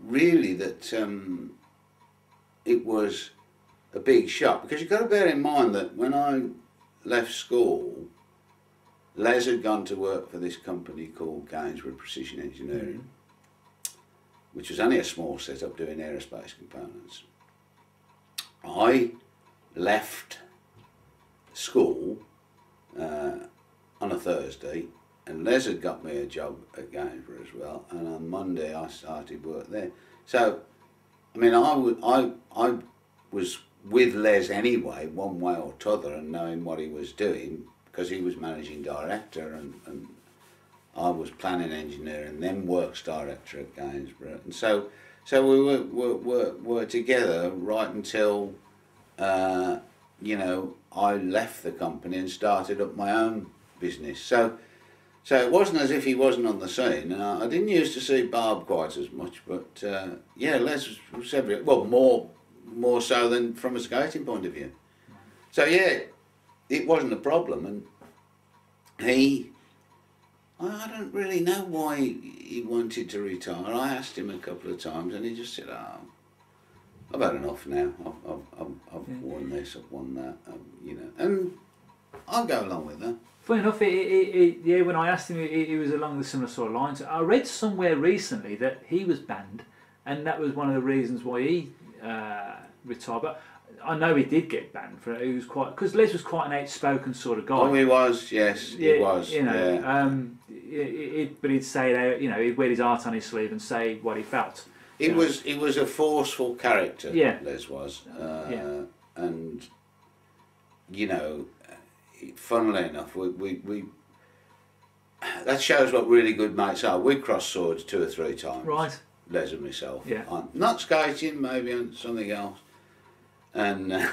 really that it was a big shock, because you've got to bear in mind that when I left school, Les had gone to work for this company called Gainsborough Precision Engineering, which was only a small setup doing aerospace components. I left school on a Thursday, and Les had got me a job at Gainsborough as well, and on Monday I started work there. So, I mean, I was with Les anyway, one way or t'other, and knowing what he was doing, because he was managing director and I was planning engineer and then works director at Gainsborough. And so we were together right until, you know, I left the company and started up my own business. So it wasn't as if he wasn't on the scene. I didn't used to see Barb quite as much, but yeah, Les was everywhere. Well, more so than from a skating point of view. So yeah, it wasn't a problem, and I don't really know why he wanted to retire. I asked him a couple of times, and he just said, "Oh, I've had enough now. I've won this, I've won that, you know." And I'll go along with that. Funny enough, yeah, when I asked him, he was along the similar sort of lines. I read somewhere recently that he was banned, and that was one of the reasons why he retired. But I know he did get banned for it. He was quite, because Les was quite an outspoken sort of guy. Oh, he was, yes, he was. You know, yeah. But he'd say that, you know, he'd wear his heart on his sleeve and say what he felt. He was a forceful character. Yeah. Les was, and you know, funnily enough, we that shows what really good mates are. We crossed swords 2 or 3 times. Right. Les and myself. Yeah. On, not skating, maybe on something else. And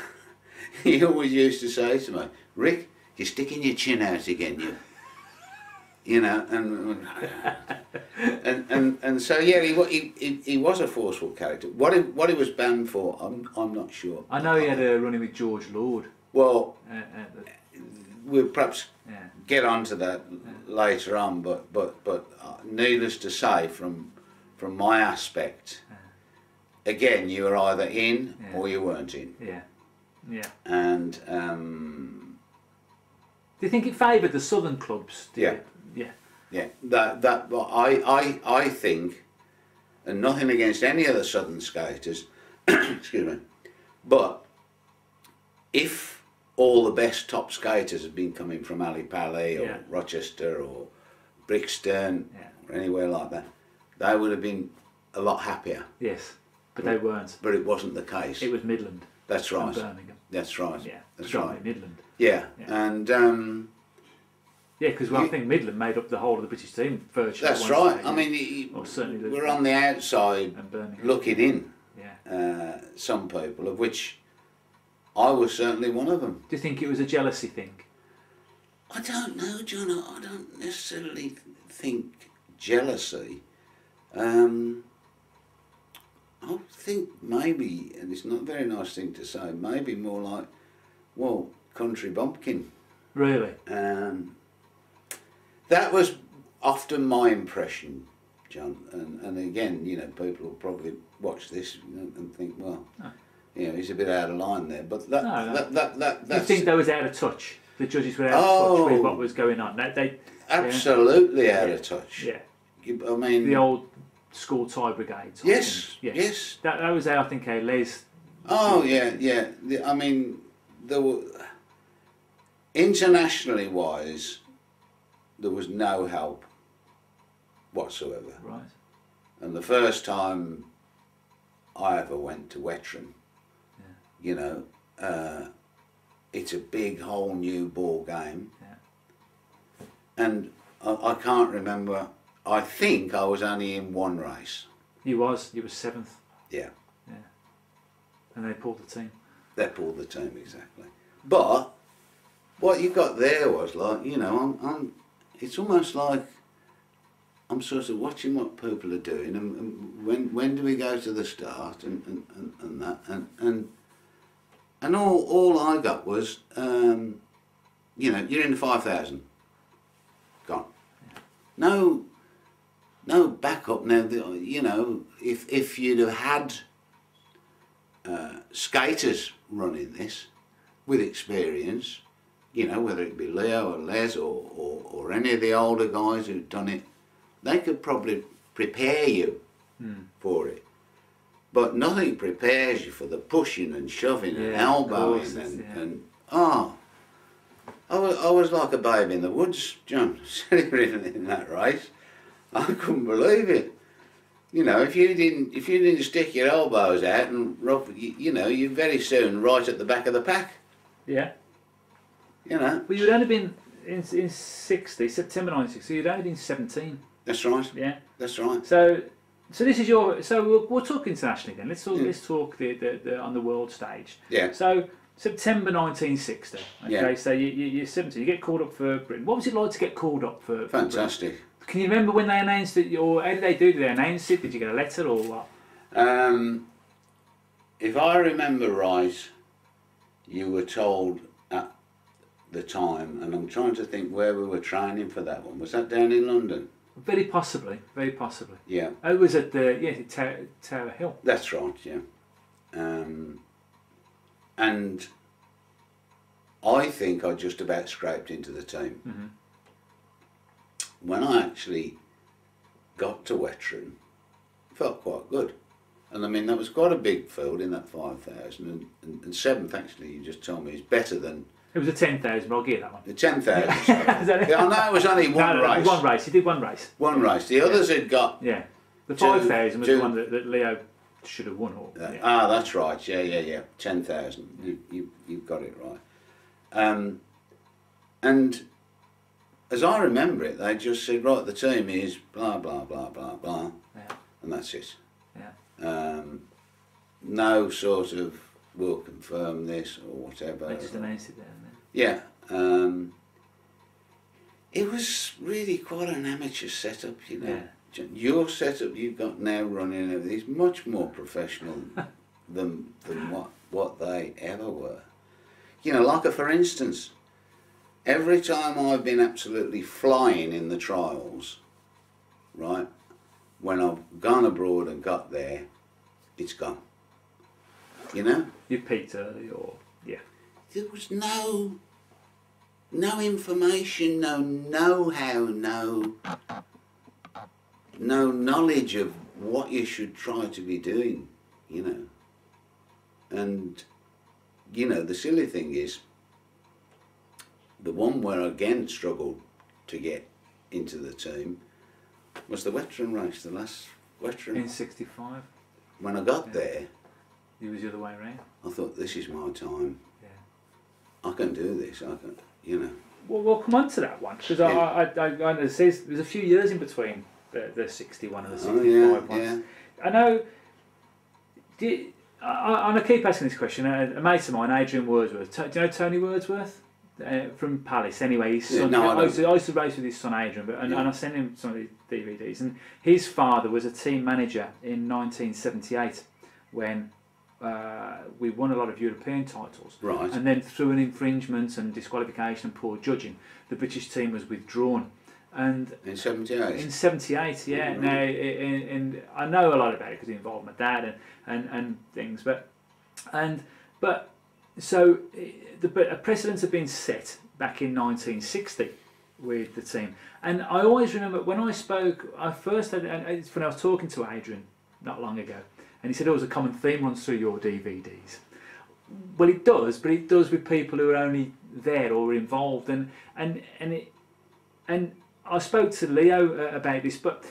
he always used to say to me, "Rick, you're sticking your chin out again, you know." And so yeah, he was a forceful character. What he was banned for, I'm not sure. I know he had a run-in with George Lord. Well, we'll perhaps get onto that later on, but needless to say, from my aspect, again, you were either in or you weren't in. Yeah. And do you think it favoured the southern clubs? Yeah. That I think, and nothing against any of the southern skaters, excuse me, but if all the best top skaters had been coming from Ali Pali or Rochester or Brixton or anywhere like that, they would have been a lot happier. Yes, but they weren't. But it wasn't the case. It was Midland. That's right. And Birmingham. That's right. Yeah, that's right. Midland. Yeah, and yeah, because I think Midland made up the whole of the British team virtually. That's right. I mean, we're on the outside looking in. Yeah. Some people, of which I was certainly one of them. Do you think it was a jealousy thing? I don't know, John. I don't necessarily think jealousy. I think maybe, and it's not a very nice thing to say, maybe more like, well, country bumpkin. Really? That was often my impression, John. And again, you know, people will probably watch this and think, well, you know, he's a bit out of line there. But that's... You think they was out of touch? The judges were out of touch with what was going on. They absolutely out of touch. Yeah. I mean... The old school tie brigades. Yes, yes. That was, I think, how Les... Oh, yeah. I mean, there were... Internationally wise, there was no help whatsoever. Right. And the first time I ever went to Wetteren, you know, it's a big whole new ball game. Yeah. And I can't remember, I think I was only in one race. You were 7th. Yeah. Yeah. And they pulled the team. They pulled the team, exactly. But what you got there was like, you know, it's almost like I'm sort of watching what people are doing, and when do we go to the start, and that, and all I got was, you know, you're in the 5,000, gone. Yeah. No backup. Now, you know, if you'd have had skaters running this with experience, you know, whether it be Leo or Les or any of the older guys who'd done it, they could probably prepare you for it. But nothing prepares you for the pushing and shoving and elbowing and I was like a babe in the woods, John, sitting in that race. I couldn't believe it. You know, if you didn't stick your elbows out and rub, you know, you're very soon right at the back of the pack. Yeah. You know. Well, you'd only been in 60, September 96, so you'd only been 17. That's right. Yeah. That's right. So this is your. So we'll talk internationally then. Let's talk the on the world stage. Yeah. So September 1960. Okay. Yeah. So you're 17. You get called up for Britain. What was it like to get called up for? Fantastic. For Can you remember when they announced it, or how did they do? Did they announce it? Did you get a letter or what? If I remember right, you were told at the time, and I'm trying to think where we were training for that one. Was that down in London? Very possibly, very possibly. Yeah. It was at the Tower Hill. That's right, yeah. And I think I just about scraped into the team. Mm-hmm. When I actually got to Wetteren, it felt quite good. And I mean, that was quite a big field in that 5,000, and 7th actually, you just told me, is better than... It was a 10,000, but I'll give you that one. The 10,000. Yeah, I know it was only one race. One race, he did one race. One race. The others had got... Yeah. The 5,000 was the one that Leo should have won. Ah, that's right. Yeah. 10,000. You've got it right. And as I remember it, they just said, right, the team is blah, blah, blah, blah, blah. Yeah. And that's it. Yeah. No sort of, we'll confirm this or whatever. They just announced it there. Yeah. It was really quite an amateur setup, you know. Yeah. Your setup you've got now running everything is much more professional than what they ever were. You know, like for instance, every time I've been absolutely flying in the trials, right, when I've gone abroad and got there, it's gone. You know? You peaked early or, yeah. There was no information, no know-how, no knowledge of what you should try to be doing, you know. And, you know, the silly thing is, the one where I again struggled to get into the team was the Wetteren race, the last Wetteren. In 65. When I got there, it was the other way around. I thought, this is my time. Yeah. I can do this. I can, you know. Well, we'll come on to that one because I know there's a few years in between the 61 and the 65 ones. Yeah. I know. I keep asking this question. A mate of mine, Adrian Wordsworth. Do you know Tony Wordsworth? From Palace, anyway. His son, I used to race with his son Adrian, and I sent him some of the DVDs. And his father was a team manager in 1978 when we won a lot of European titles. Right. And then through an infringement and disqualification and poor judging, the British team was withdrawn. And in '78. in '78, yeah. Now, and I know a lot about it because it involved my dad and things, but so a precedent had been set back in 1960 with the team, and I always remember when I spoke. I first had, and it's when I was talking to Adrian not long ago, and he said, "Oh, there's a common theme runs through your DVDs." Well, it does, but it does with people who are only there or involved, and I spoke to Leo about this, but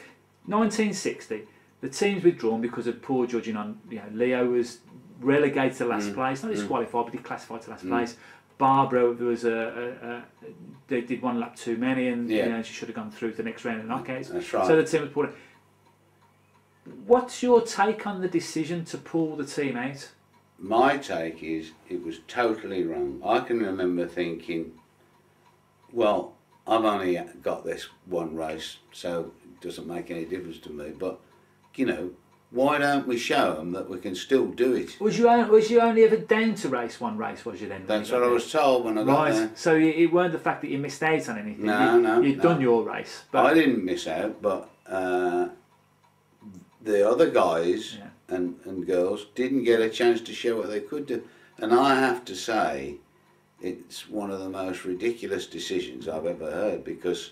1960, the team's withdrawn because of poor judging on. Leo was relegated to last place, not disqualified, but he classified to last place. Barbara, there was they did one lap too many, and she should have gone through to the next round of knockouts. That's right. So the team was pulled. What's your take on the decision to pull the team out? My take is it was totally wrong. I can remember thinking, well, I've only got this one race, so it doesn't make any difference to me. But, why don't we show them that we can still do it? Was you only ever down to race one race, was you then? That's what I was told when I got there. So it weren't the fact that you missed out on anything. No, You'd done your race. But I didn't miss out, but the other guys and girls didn't get a chance to show what they could do. And I have to say, it's one of the most ridiculous decisions I've ever heard, because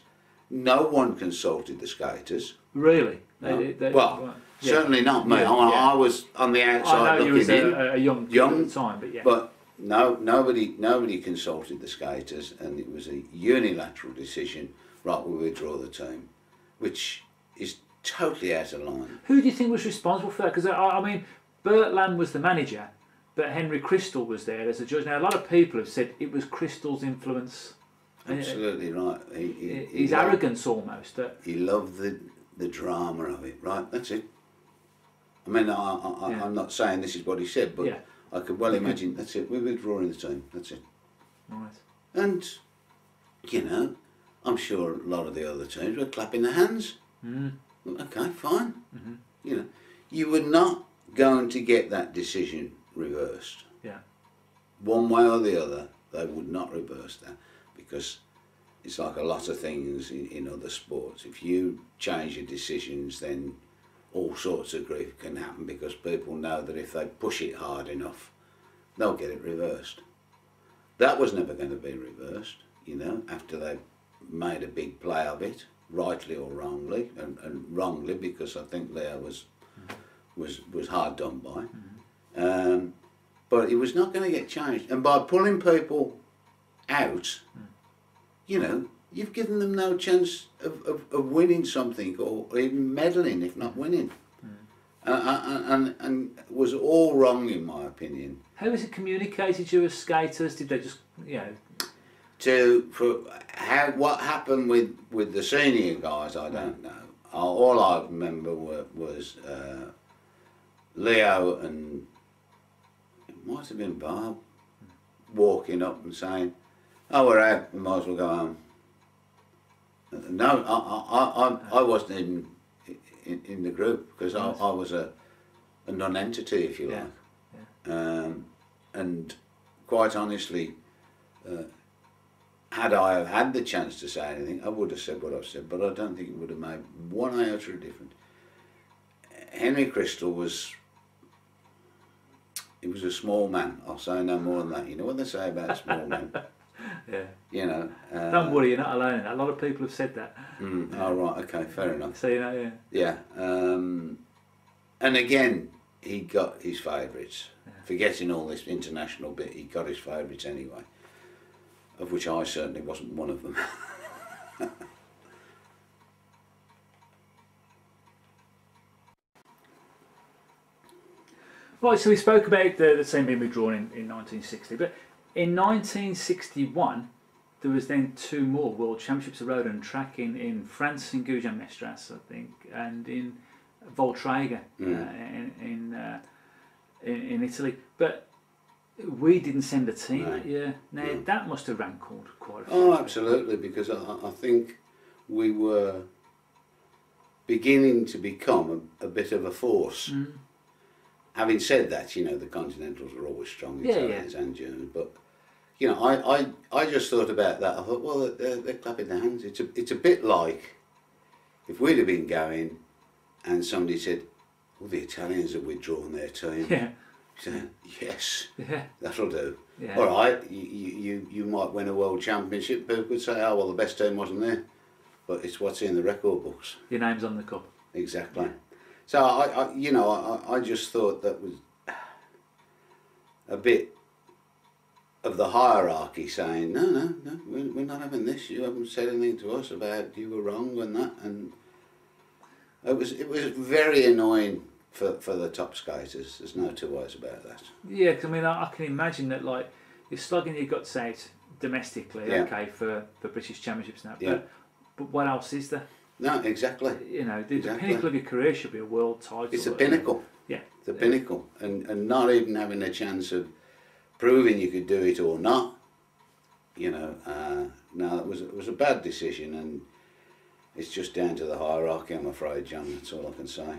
no one consulted the skaters. Really? No. Certainly not me. I was on the outside looking in. I know you was a young kid at the time, but yeah. But nobody consulted the skaters, and it was a unilateral decision. Right, we withdraw the team, which is totally out of line. Who do you think was responsible for that? Because I mean, Bert Lamb was the manager, but Henry Crystal was there as a judge. Now, a lot of people have said it was Crystal's influence. Absolutely right. His arrogance almost. He loved the drama of it. Right, that's it. I mean, I'm not saying this is what he said, but I could well imagine. That's it. We're withdrawing the team. That's it. Right. And I'm sure a lot of the other teams were clapping their hands. Okay, fine. You were not going to get that decision reversed. Yeah. One way or the other, they would not reverse that, because it's like a lot of things in other sports. If you change your decisions, then all sorts of grief can happen, because people know that if they push it hard enough, they'll get it reversed. That was never going to be reversed, after they made a big play of it, rightly or wrongly, and wrongly because I think Leo was hard done by. But it was not going to get changed. And by pulling people out, you've given them no chance of winning something, or even medaling, if not winning. And was all wrong, in my opinion. How was it communicated to you as skaters? Did they just, what happened with the senior guys, I don't know. All I remember was Leo and it might have been Barb walking up and saying, "Oh, we're out. We might as well go home." No, I wasn't even in the group, because I was a non-entity, if you like. And quite honestly, had I have had the chance to say anything, I would have said what I've said, but I don't think it would have made one iota of difference. Henry Crystal was a small man. I'll say no more than that. You know what they say about small men? Yeah. Don't worry, you're not alone in that. A lot of people have said that. Oh, right, okay, fair enough. So, Yeah. And again, he got his favourites. Forgetting all this international bit, he got his favourites anyway, of which I certainly wasn't one of them. Right, so we spoke about the team being withdrawn in 1960, but in 1961 there was then two more World Championships of Road and Track in France, in Gujan-Mestras, I think, and in Voltrega in Italy. But we didn't send a team that year. Now that must have rankled quite a few. Oh, absolutely, because I think we were beginning to become a bit of a force. Having said that, the Continentals are always strong, Italians and Germans, but you know, I just thought about that. I thought, well, they're clapping their hands. It's a bit like if we'd have been going and somebody said, well, the Italians have withdrawn their team. Yeah. So, yes, Yeah. that'll do. Yeah. All right, you might win a world championship, but would say, oh, well, the best team wasn't there. But it's what's in the record books. Your name's on the cup. Exactly. Yeah. So, I just thought that was a bit of the hierarchy saying, no, we're not having this. You haven't said anything to us about you were wrong and that. And it was very annoying for the top skaters. There's no two ways about that. Yeah, because I mean, I can imagine that, like, you're slugging your guts out domestically, Yeah. okay, for British Championships now, Yeah. but what else is there? No, exactly. You know, the Exactly. pinnacle of your career should be a world title. It's a pinnacle. Yeah. The pinnacle. And not even having a chance of proving you could do it or not. You know, no, it was a bad decision, and it's just down to the hierarchy, I'm afraid, John. That's all I can say.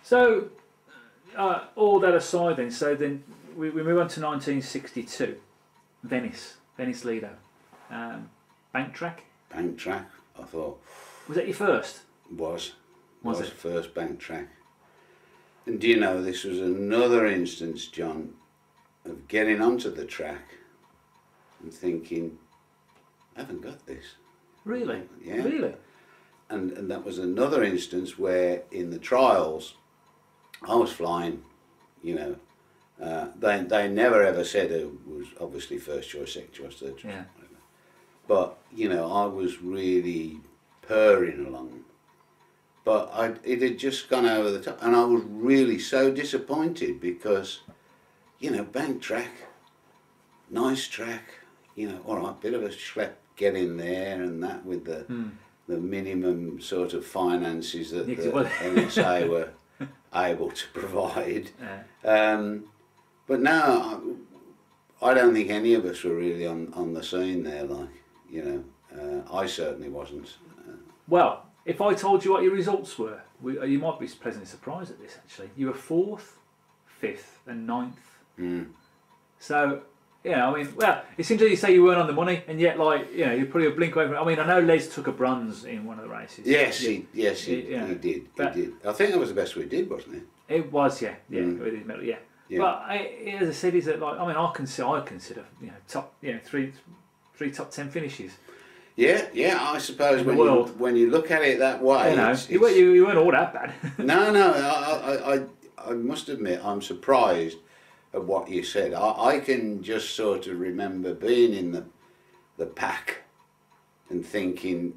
So, all that aside then, we move on to 1962, Venice Lido. Bank track? Bank track, I thought. Was that your first? Was it? First bank track. And do you know, this was another instance, John, of getting onto the track and thinking, I haven't got this. Really? Yeah. Really? And that was another instance where in the trials I was flying, you know. They never ever said it was obviously first choice, second choice, third choice. Yeah. But, you know, I was really purring along. But it had just gone over the top, and I was really so disappointed because, you know, bank track, nice track, you know, all right, bit of a schlep getting there and that with the minimum sort of finances that the NSA were able to provide. Yeah. But no, I don't think any of us were really on the scene there, like, you know, I certainly wasn't. Well, if I told you what your results were, you might be pleasantly surprised at this, actually. You were 4th, 5th and 9th. So, you know, I mean, well, it seems like you say you weren't on the money, and yet, like, you know, you're probably a blink away from it. I mean, I know Les took a bronze in one of the races. Yes, he did. He did. I think that was the best we did, wasn't it? It was, yeah, with his medal, yeah. But as I said, is that, like, I mean, I consider, you know, top, you know, three top 10 finishes. Yeah, I suppose in the world. When you look at it that way, you know, you weren't all that bad. No, I must admit I'm surprised at what you said. I can just sort of remember being in the pack and thinking,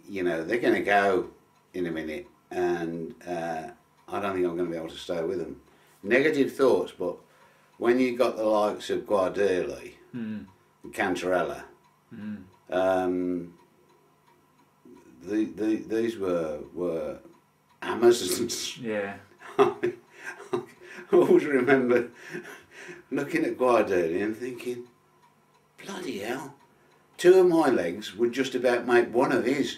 you know, they're going to go in a minute, and I don't think I'm going to be able to stay with them. Negative thoughts, but when you got the likes of Guardelli and Cantarella, these were Amazons. Yeah. I always remember looking at Guardelli and thinking, bloody hell, 2 of my legs would just about make one of his.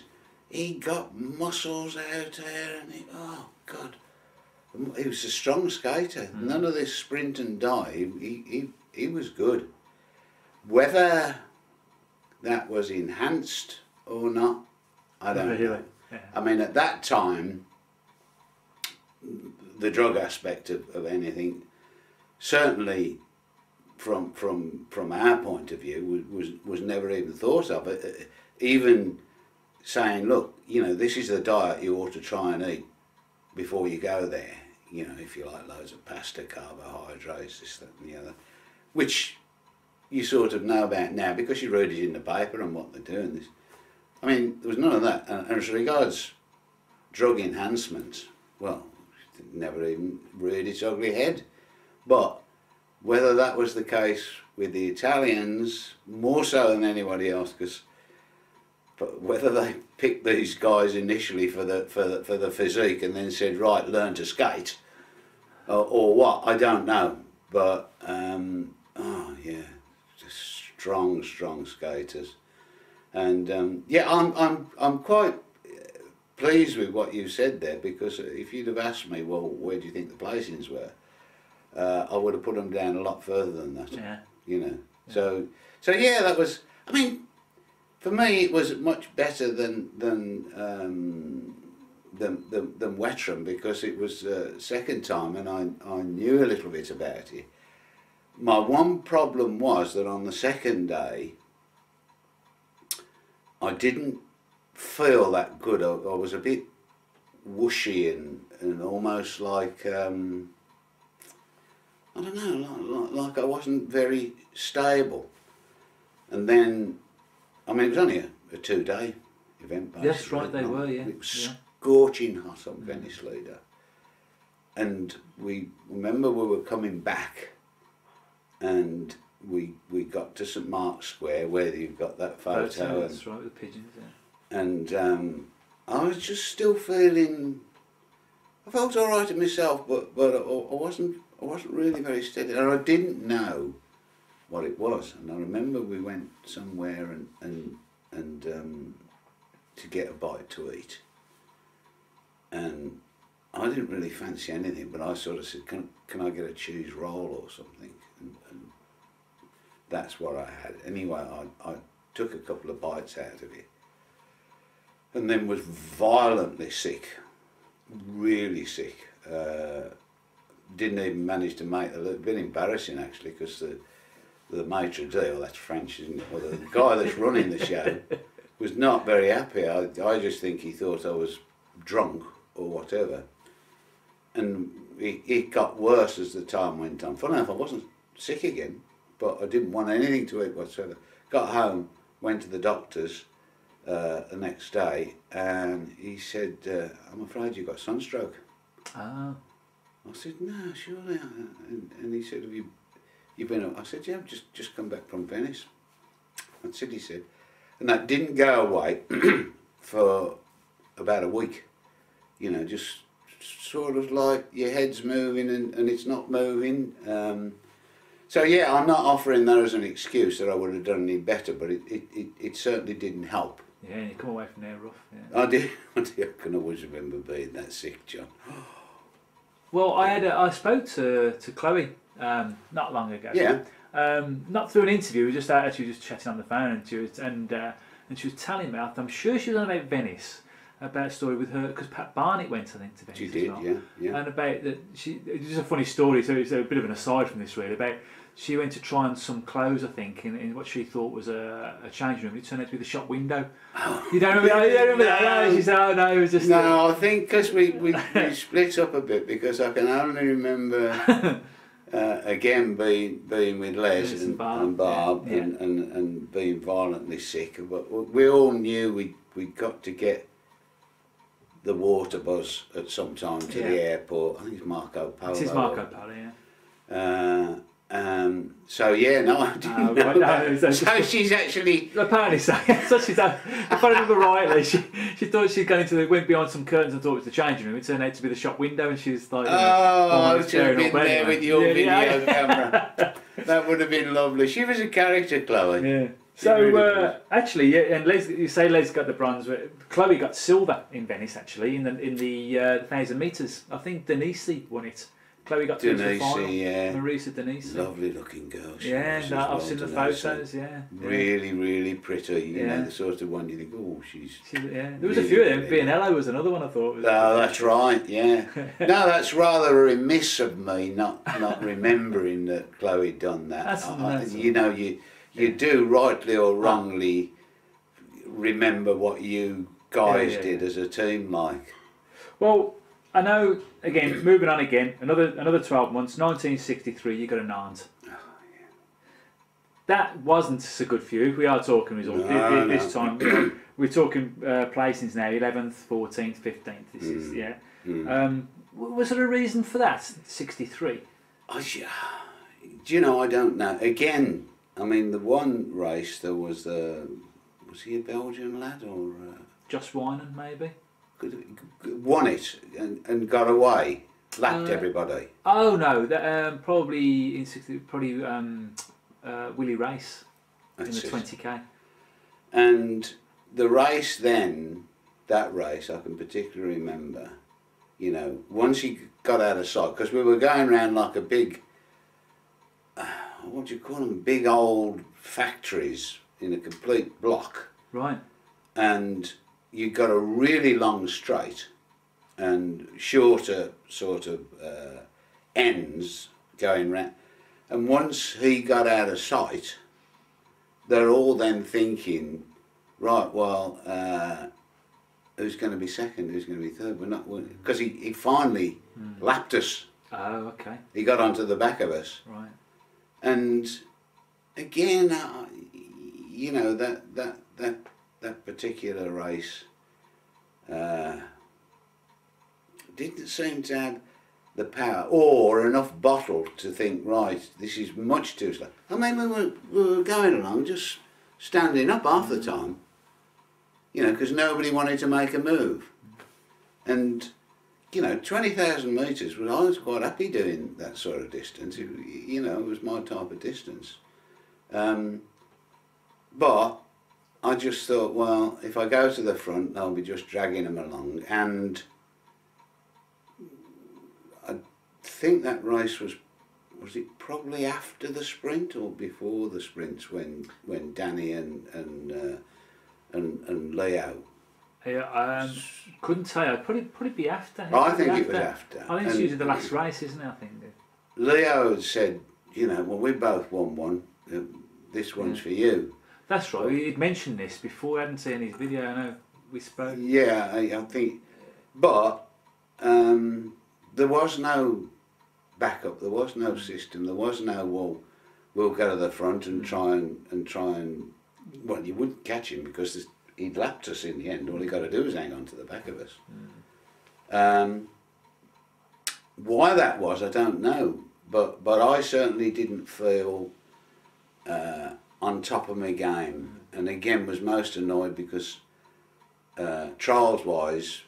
He got muscles out there, and oh God, he was a strong skater. None of this sprint and dive. He was good. Whether that was enhanced or not, I don't know. Yeah. I mean, at that time, the drug aspect of anything, certainly from our point of view, was never even thought of. Even saying, look, you know, this is the diet you ought to try and eat before you go there. You know, if you like loads of pasta, carbohydrates, this, that and the other, which you sort of know about now because you read it in the paper and what they're doing. This, I mean, there was none of that. And as regards drug enhancement, well, it never even reared its ugly head. But whether that was the case with the Italians, more so than anybody else, but whether they picked these guys initially for the physique and then said, right, learn to skate, or what, I don't know. But oh yeah, just strong skaters, and yeah, I'm quite pleased with what you said there, because if you'd have asked me, well, where do you think the placings were, I would have put them down a lot further than that. Yeah. You know. So yeah, that was. I mean, for me, it was much better than Wettram, because it was second time, and I knew a little bit about it. My one problem was that on the second day, I didn't feel that good. I was a bit whooshy and almost like, I don't know, like I wasn't very stable. And then, I mean, it was only a 2-day event, basically. That's right, they were, yeah. It was scorching hot on Venice Leader. And we remember we were coming back, and we got to St Mark's Square, where you've got that photo. That's right, with the pigeons, yeah. And I was just still feeling, I felt all right to myself, but I wasn't really very steady, and I didn't know what it was. And I remember we went somewhere and to get a bite to eat, and I didn't really fancy anything, but I sort of said, can I get a cheese roll or something? And that's what I had. Anyway, I took a couple of bites out of it, and then was violently sick, really sick. Didn't even manage to make it. It's been embarrassing, actually, because the maitre d', well, that's French, isn't it? Well, the guy that's running the show was not very happy. I just think he thought I was drunk or whatever. And it got worse as the time went on. Funny enough, I wasn't sick again, but I didn't want anything to eat whatsoever. Got home, went to the doctor's the next day, and he said, I'm afraid you've got sunstroke. Ah. I said, no, surely. And he said, have you been up? I said, yeah, I've just come back from Venice. That's it, he said. And that didn't go away for about a week. You know, just sort of like your head's moving and it's not moving. So yeah, I'm not offering that as an excuse that I would have done any better, but it certainly didn't help. Yeah, you come away from there rough. Yeah. I did. I can always remember being that sick, John. Well, I spoke to Chloe not long ago. Yeah. Not through an interview. We just actually just chatting on the phone, and she was telling me. I'm sure she was on about Venice, about a story with her, because Pat Barnett went, I think, to Venice. She did, as well. yeah. And about that, it's just a funny story. So it's a bit of an aside from this, really. About she went to try on some clothes, I think, in what she thought was a changing room. It turned out to be the shop window. Oh. You don't remember? You don't remember that? No. She said, "Oh no, it was just." No, I think because we split up a bit, because I can only remember again being with Les and Barb yeah. and being violently sick. But we all knew we'd got to get the water bus at some time to the airport. I think it's Marco Polo. It is Marco Polo, yeah. So yeah, no, I didn't know that. So she's actually apparently so. So she's, if I remember rightly, she thought she'd gone went behind some curtains and thought it was the changing room. It turned out to be the shop window, and she was like, I should have been there with your video camera. That would have been lovely. She was a character, Chloe. Yeah. So really actually, yeah, and Les, you say Les got the bronze. Chloe got silver in Venice, actually, in the 1,000 metres. I think Denise won it. Chloe got to the final. Yeah. Marisa Denise. Lovely looking girl. Yeah, I've seen the photos. Yeah. Really, really pretty. You know, the sort of one you think, oh, she's. Yeah. There was a few of them. Vianello was another one I thought. Oh, that's right. Yeah. No, that's rather remiss of me not remembering that Chloe done that. That's you know, you do rightly or wrongly remember what you guys did as a team, like. Well, I know. Again, moving on again. Another 12 months. 1963. You got a Nantes. Oh, yeah. That wasn't so good for you. We are talking results this time. You know, we're talking placings now. 11th, 14th, 15th. This is was there a reason for that? 63. Do you know? I don't know. Again, I mean, the one race there was he a Belgian lad or Joss Wynan maybe? Won it and got away, lapped everybody. Oh no, that, probably in 60. Probably Willie Race in the 20k. And the race then, that race I can particularly remember. You know, once he got out of sight, because we were going around like a big. what do you call them, big old factories in a complete block. Right. And you got a really long straight and shorter sort of ends going round. And once he got out of sight, they're all then thinking, right, well, who's going to be second, who's going to be third? We're not, because he finally lapped us. Oh, okay. He got onto the back of us. Right. And again, you know, that particular race didn't seem to have the power or enough bottle to think, right, this is much too slow. I mean, we were going along just standing up half the time, you know, because nobody wanted to make a move. And, you know, 20,000 metres, I was quite happy doing that sort of distance. You know, it was my type of distance. But I just thought, well, if I go to the front, they'll be just dragging them along. And I think that race was it probably after the sprint or before the sprints when Danny and Leo. Yeah, couldn't tell you. Probably be after. I think it was after. I think it's usually the last race, isn't it? I think. Leo had said, you know, well, we both won one. This one's for you. That's right. He'd mentioned this before. I hadn't seen his video. I know we spoke. Yeah, I think, but there was no backup. There was no system. There was no, well, we'll go to the front and try and. Well, you wouldn't catch him because he'd lapped us in the end. All he got to do was hang on to the back of us. Why that was, I don't know. But I certainly didn't feel on top of my game, and again was most annoyed because trials wise,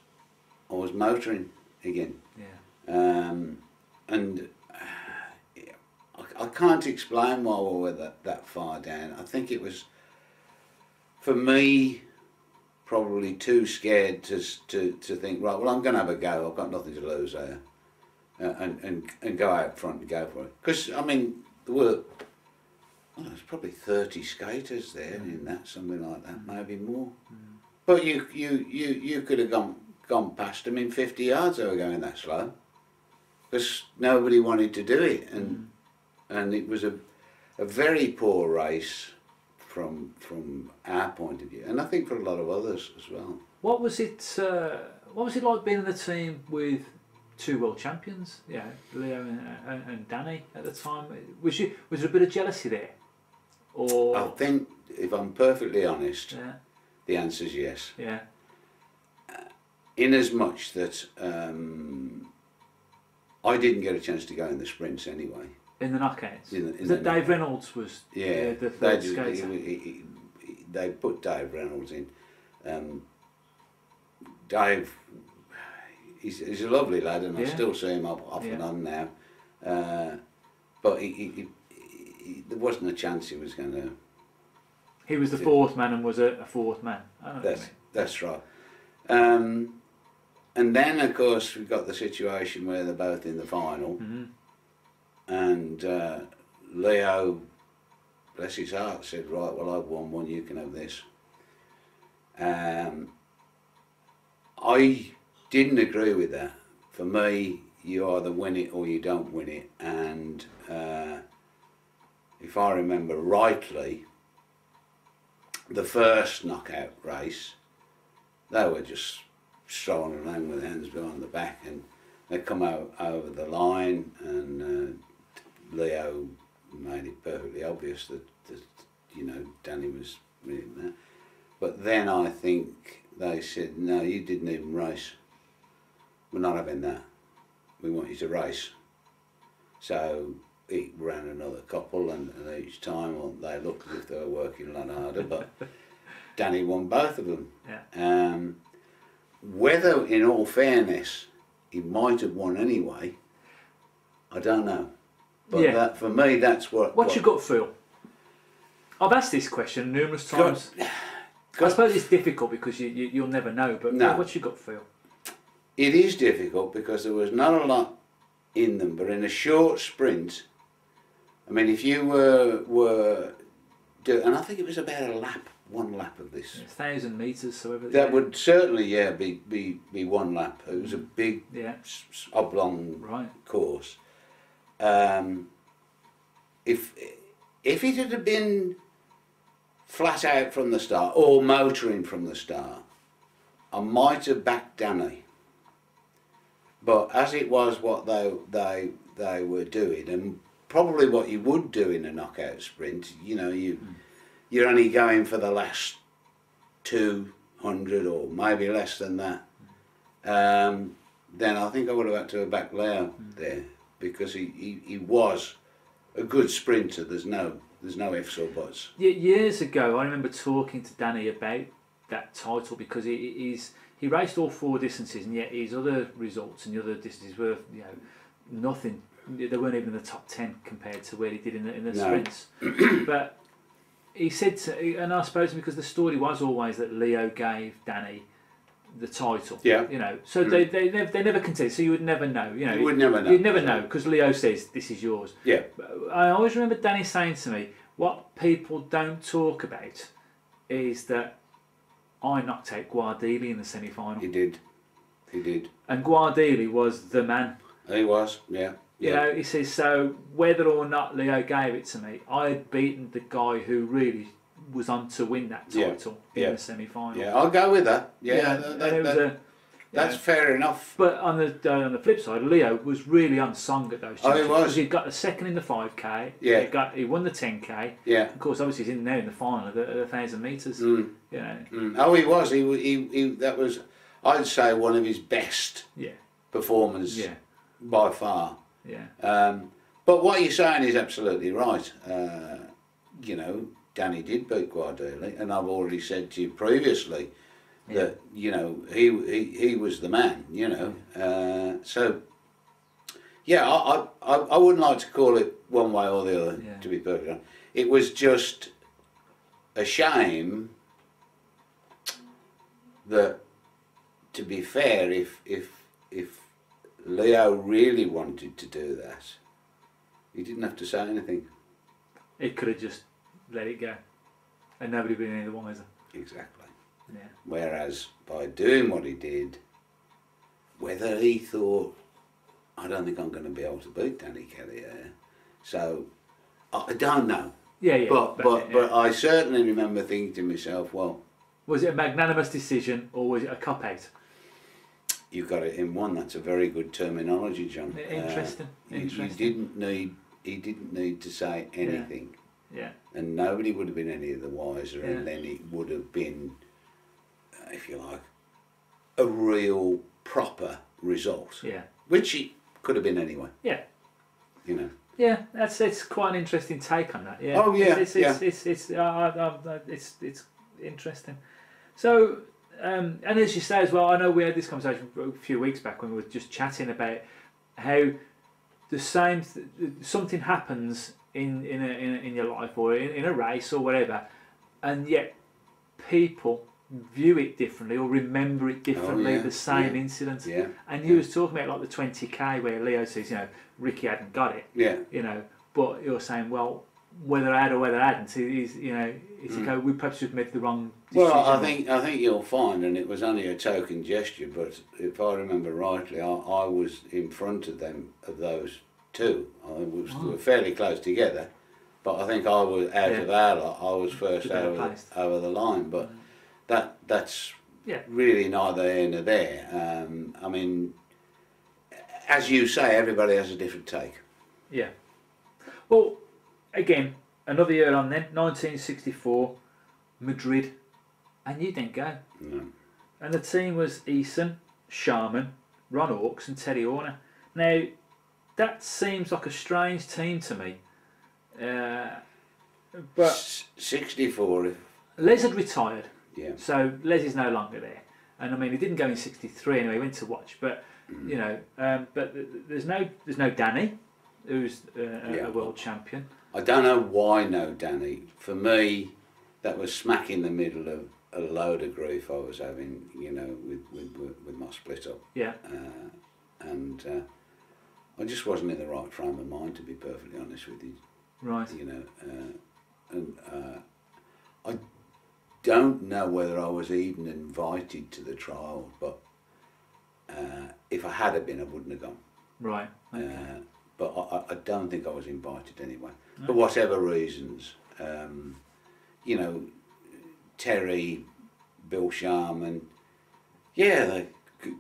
I was motoring again. Yeah. And I can't explain why we were that far down. I think it was, for me, probably too scared to think, right, well, I'm going to have a go. I've got nothing to lose there. And go out front and go for it. Because, I mean, there were, well, there's probably 30 skaters there in that, something like that, maybe more. But you could have gone past them in 50 yards. They were going that slow. Because nobody wanted to do it. And it was a very poor race from our point of view. And I think for a lot of others as well. What was it like being in the team with two world champions, yeah, Leo and Danny at the time? Was there a bit of jealousy there? Or I think, if I'm perfectly honest, yeah, the answer is yes. Yeah. In as much that I didn't get a chance to go in the sprints anyway. In the knockouts? Dave Reynolds was the third skater. They put Dave Reynolds in. Dave, he's a lovely lad, and I still see him off and on now. But there wasn't a chance he was going to. He was the fourth man and was a fourth man. That's right. And then, of course, we've got the situation where they're both in the final. And Leo, bless his heart, said, right, well, I've won one, you can have this. I didn't agree with that. For me, you either win it or you don't win it. And if I remember rightly, the first knockout race, they were just strolling around with hands behind the back, and they come out over the line, and Leo made it perfectly obvious that you know, Danny was winning that. But then I think they said, no, you didn't even race. We're not having that. We want you to race. So he ran another couple, and each time, well, they looked as if they were working a lot harder, but Danny won both of them. Yeah. Whether, in all fairness, he might have won anyway, I don't know. But that, for me, that's what... What's your gut feel? I've asked this question numerous times. I suppose it's difficult because you'll never know, but what's your gut feel? It is difficult because there was not a lot in them, but in a short sprint, I mean, if you were do, and I think it was about one lap of this. 1,000 metres, so whatever. That would certainly, be one lap. It was a big, oblong course. If it had been flat out from the start or motoring from the start, I might have backed Danny. But as it was, what they were doing, and probably what you would do in a knockout sprint, you know, you're only going for the last 200 or maybe less than that. Then I think I would have had to have backed Leo there, because he was a good sprinter. There's no ifs or buts. Years ago, I remember talking to Danny about that title, because he raced all 4 distances, and yet his other results and the other distances were, you know, nothing. They weren't even in the top 10 compared to where he did in the sprints. But he said, and I suppose because the story was always that Leo gave Danny the title. Yeah. You know, so they never contested, so you would never know. You know, you would never know. You'd never know, because Leo says this is yours. Yeah. But I always remember Danny saying to me, what people don't talk about is that I knocked out Guardili in the semi-final. He did. And Guardili was the man. He was, yeah. You know, he says, so whether or not Leo gave it to me, I had beaten the guy who really was on to win that title in the semi-final. Yeah, I'll go with that. That's fair enough. But on the flip side, Leo was really unsung at those championships. Oh, he was. Because he got the second in the 5K. Yeah. He won the 10K. Yeah. Of course, obviously he's in there in the final of the 1,000 metres. You know. Oh, he was. He that was, I'd say, one of his best performances by far. Yeah. But what you're saying is absolutely right. You know, Danny did beat Guardili, and I've already said to you previously that, you know, he was the man, you know. So yeah, I wouldn't like to call it one way or the other, to be perfectly honest. It was just a shame that, to be fair, if Leo really wanted to do that, he didn't have to say anything. He could have just let it go, and nobody would be any the wiser. Exactly. Yeah. Whereas by doing what he did, whether he thought, I don't think I'm going to be able to beat Danny Kelly here, so I don't know. Yeah. But I certainly remember thinking to myself, well, was it a magnanimous decision or was it a cop-out? You got it in one. That's a very good terminology, John. Interesting. He didn't need to say anything. Yeah. And nobody would have been any the wiser, and then it would have been, if you like, a real proper result. Yeah. Which it could have been anyway. Yeah. You know. Yeah, it's quite an interesting take on that. Yeah. Oh yeah. It's interesting. So. And as you say as well, I know we had this conversation a few weeks back when we were just chatting about how the same something happens in your life or in a race or whatever, and yet people view it differently or remember it differently. The same incident. Yeah. And you was talking about like the 20K where Leo says, you know, Ricky hadn't got it. Yeah. You know, but you're saying, well, whether I had or whether I hadn't, he's, you know, it's like we perhaps just made the wrong decision. Well, I think you'll find, and it was only a token gesture, but if I remember rightly, I was in front of those two. We were fairly close together, but I think I was out of our lot. I was first over the line, but that's really neither here nor there. I mean, as you say, everybody has a different take. Yeah. Well, again, another year on then, 1964, Madrid, and you didn't go. No. And the team was Eason, Sharman, Ron Hawkes and Teddy Horner. Now, that seems like a strange team to me. But 64. Les had retired. Yeah. So Les is no longer there. And I mean, he didn't go in 63 anyway, he went to watch. But, you know, but there's no Danny, who's a world champion. I don't know why no Danny. For me, that was smack in the middle of a load of grief I was having, you know, with my split up. Yeah. And I just wasn't in the right frame of mind, to be perfectly honest with you. Right. You know, and I don't know whether I was even invited to the trial, but if I had been, I wouldn't have gone. Right. Okay. But I don't think I was invited anyway, for whatever reasons. You know, Terry, Bill Sharman, yeah, they're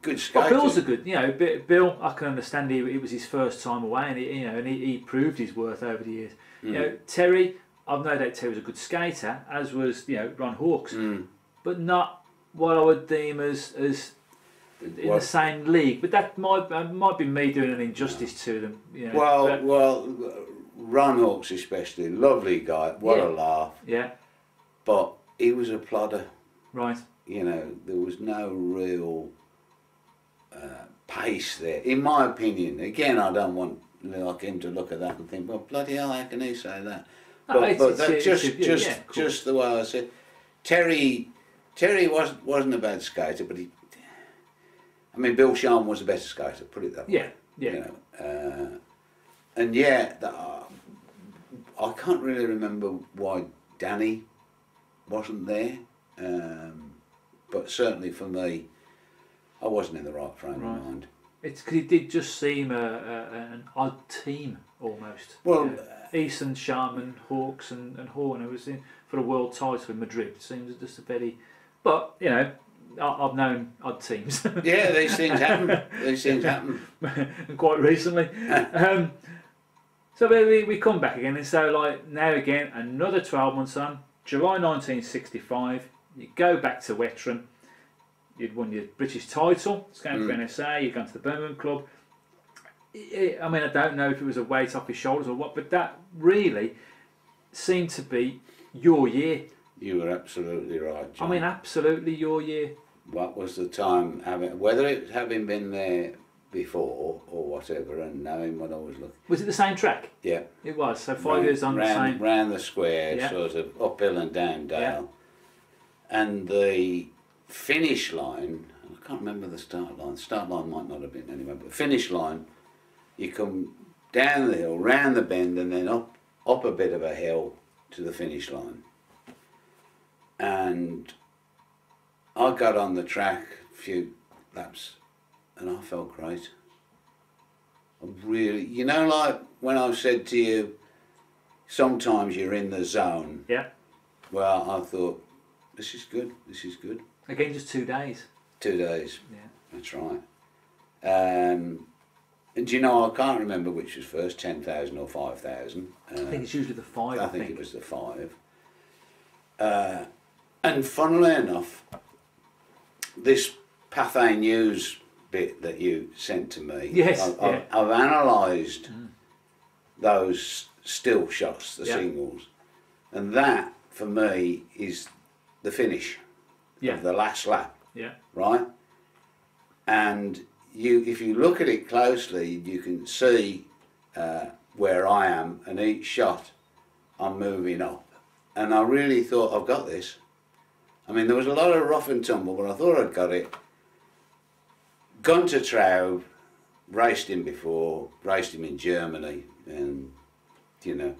good skaters. Well, Bill's a good, you know, Bill, I can understand it was his first time away, and he proved his worth over the years. You know, Terry, I've no doubt Terry was a good skater, as was, you know, Ron Hawkes, but not what I would deem as in the same league. But that might be me doing an injustice to them. You know, well, Ron Hawkes especially, lovely guy, what a laugh. Yeah. But he was a plodder. Right. You know, there was no real pace there, in my opinion. Again, I don't want like him to look at that and think, well, bloody hell, how can he say that? But that's just the way I said. Terry wasn't a bad skater, but I mean, Bill Sharman was a better skater, put it that way. Yeah. You know, and I can't really remember why Danny wasn't there, but certainly for me, I wasn't in the right frame of mind. It's because it did just seem an odd team almost. Well, Easton, Sharman, Hawkes, and Horner was in for a world title in Madrid. It seems just a very, but you know, I've known odd teams. Yeah, these things happen. These things happen. And quite recently. So we come back again, and so like now again, another 12 months on, July 1965, you go back to Wetteren. You'd won your British title, it's going for NSA, you've gone to the Birmingham club. I mean, I don't know if it was a weight off his shoulders or what, but that really seemed to be your year. You were absolutely right, John. I mean, absolutely your year. What was the time, whether it having been there before or whatever, and knowing what I was looking. Was it the same track? Yeah. It was, so 5 years on the same. Round the square, sort of uphill and down dale. And the finish line, I can't remember the start line. The start line might not have been anyway, but the finish line, you come down the hill, round the bend, and then up a bit of a hill to the finish line. And I got on the track a few laps, and I felt great. I really, you know, like when I said to you, sometimes you're in the zone. Yeah. Well, I thought, this is good, this is good. Again, just 2 days. 2 days. Yeah. That's right. And do you know, I can't remember which was first, 10,000 or 5,000. I think it's usually the 5. I think it was the 5. And funnily enough, this Pathé News bit that you sent to me, I've analysed those still shots, the singles, and that for me is the finish of the last lap. Yeah. Right? And if you look at it closely, you can see where I am, and each shot I'm moving up. And I really thought, I've got this. I mean, there was a lot of rough and tumble, but I thought I'd got it. Gone to Traub, raced him before, raced him in Germany, and, you know,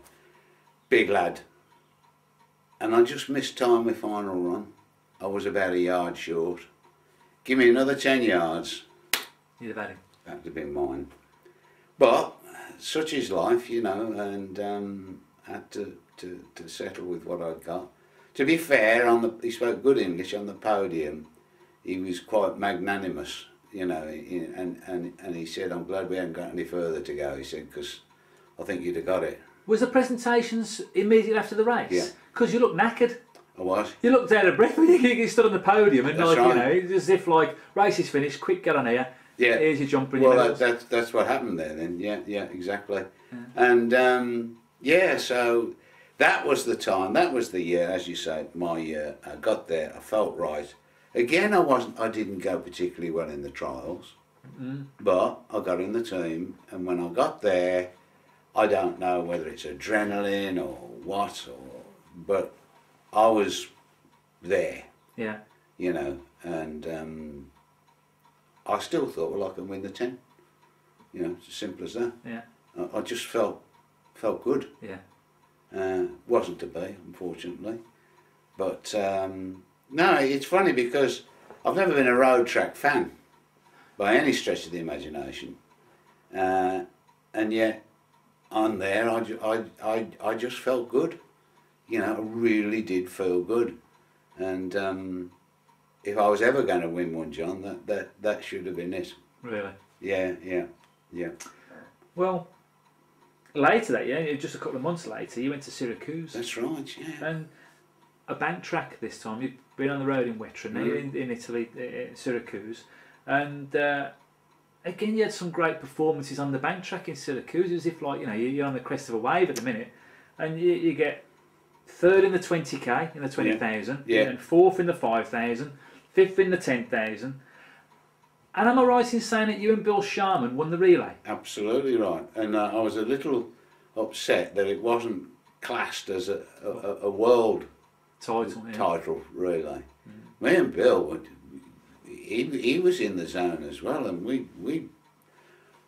big lad. And I just missed time with final run. I was about a yard short. Give me another 10 yards. You'd have had him. That would have been mine. But such is life, you know, and had to settle with what I'd got. To be fair, he spoke good English on the podium. He was quite magnanimous, you know, and he said, I'm glad we haven't got any further to go, he said, because I think you'd have got it. Was the presentations immediately after the race? Yeah. Because you looked knackered. I was. You looked out of breath when you stood on the podium, and That's like, right. you know, as if like, race is finished, quick, get on here. Yeah. Here's your jumper. Well, that's what happened there then. Yeah, exactly. Yeah. And so that was the time. That was the year, as you say, my year. I got there. I felt right. Again, I didn't go particularly well in the trials, but I got in the team. And when I got there, I don't know whether it's adrenaline or what, but I was there. Yeah. You know, and I still thought, well, I can win the 10. You know, it's as simple as that. Yeah. I just felt good. Yeah. Wasn't to be, unfortunately. But no, it's funny because I've never been a road track fan by any stretch of the imagination, and yet on there I just felt good. You know, I really did feel good, and if I was ever going to win one, John, that should have been it. Really? Yeah. Well, later that year, just a couple of months later, you went to Syracuse. That's right, yeah. And a bank track this time. You've been on the road in Wetron, now you're in Italy, Syracuse. And again, you had some great performances on the bank track in Syracuse. It was as if, like, you know, you're on the crest of a wave at the minute. And you get third in the 20k, in the 20,000. Yeah. And fourth in the 5,000. Fifth in the 10,000. And am I right in saying that you and Bill Sharman won the relay? Absolutely right. And I was a little upset that it wasn't classed as a world title relay. Me and Bill, he was in the zone as well, and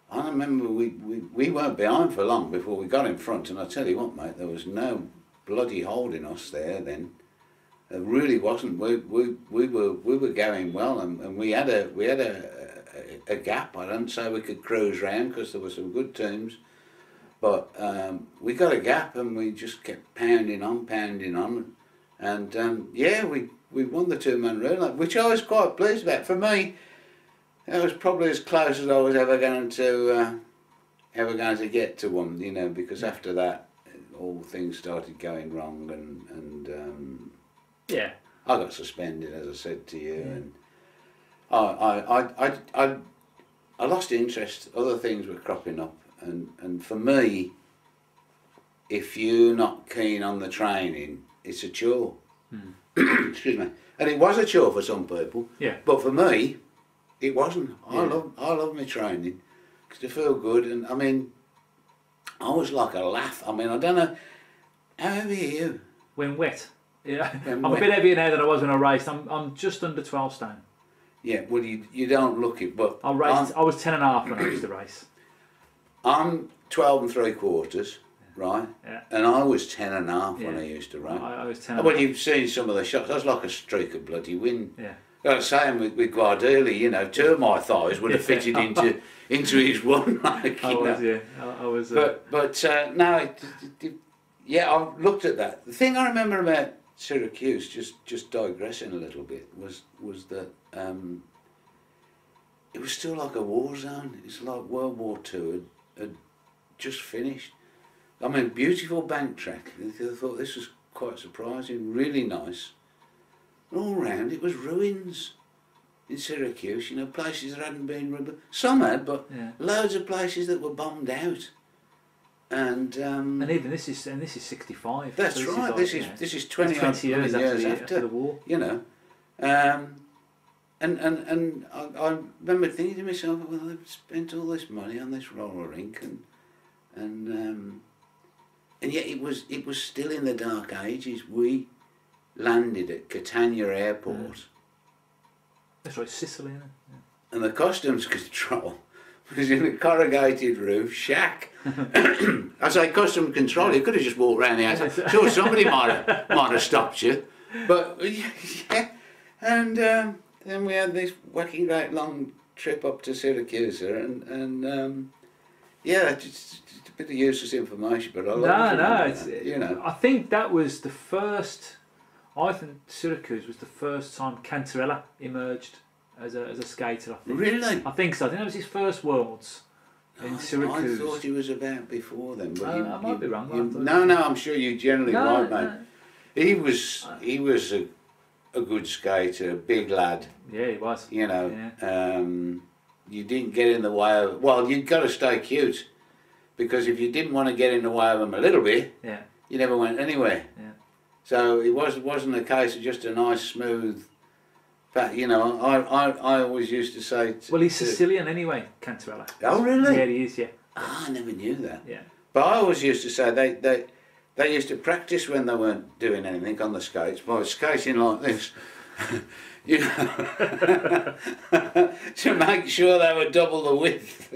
I remember we weren't behind for long before we got in front. And I tell you what, mate, there was no bloody holding us there then. It really wasn't. We were going well, and we had a gap. I don't say we could cruise round because there were some good teams, but we got a gap and we just kept pounding on, and yeah, we won the two-man relay, which I was quite pleased about. For me, that was probably as close as I was ever going to get to one, you know, because after that, all things started going wrong, and yeah, I got suspended, as I said to you, and I lost interest. Other things were cropping up, and for me, if you're not keen on the training, it's a chore. Excuse me. And it was a chore for some people. Yeah. But for me, it wasn't. I Yeah. love my training because I feel good, and I mean, I was like a laugh. I mean, I don't know. How heavy are you? When wet. Yeah. When I'm wet. a bit heavier now than I was when I raced. I'm just under 12 stone. Yeah. Well, you don't look it, but I was 10.5 when I used to race. I'm 12 3/4, right? Yeah. And I was 10.5 when Yeah. I used to race. I was 10. Well, you've seen some of the shots. I was like a streak of bloody wind. Yeah. Like I was saying with Guardiola, you know, two of my thighs would have fitted into his one. Like, I you was, know. yeah. I was. But no, yeah, I looked at that. The thing I remember about Syracuse, just digressing a little bit, was that it was still like a war zone. It's like World War II had just finished. I mean, beautiful bank track. I thought this was quite surprising, really nice. All round it was ruins in Syracuse, you know, places that hadn't been rebuilt. Some had, but loads of places that were bombed out. And even this is 65. That's so right. This This is 20 years after the war. You know, and I remember thinking to myself, well, they've spent all this money on this roller rink, and yet it was still in the dark ages. We landed at Catania Airport. That's right, Sicily, isn't it? Yeah. And the customs control was in a corrugated roof shack. I say customs control, you could have just walked around the outside. Sure, somebody might have stopped you. But, yeah. And then we had this whacking great long trip up to Syracuse, and yeah, just a bit of useless information, but I love it. No, you know. I think that was the first. I think Syracuse was the first time Cantarella emerged as a skater. I think. Really? I think so. I think that was his first Worlds in Syracuse. I thought he was about before then. But I might be wrong. No, I'm sure you're generally right, mate. He was a good skater, a big lad. Yeah, he was. You know, yeah. You didn't get in the way of. Well, you've got to stay cute, because if you didn't want to get in the way of him a little bit, you never went anywhere. Yeah. So it wasn't a case of just a nice smooth. But you know, I always used to say. Well, he's Sicilian anyway, Cantarella. Oh really? Yeah, he is. Yeah. Ah, I never knew that. Yeah. But I always used to say they used to practice when they weren't doing anything on the skates by skating like this. you know, to make sure they were double the width.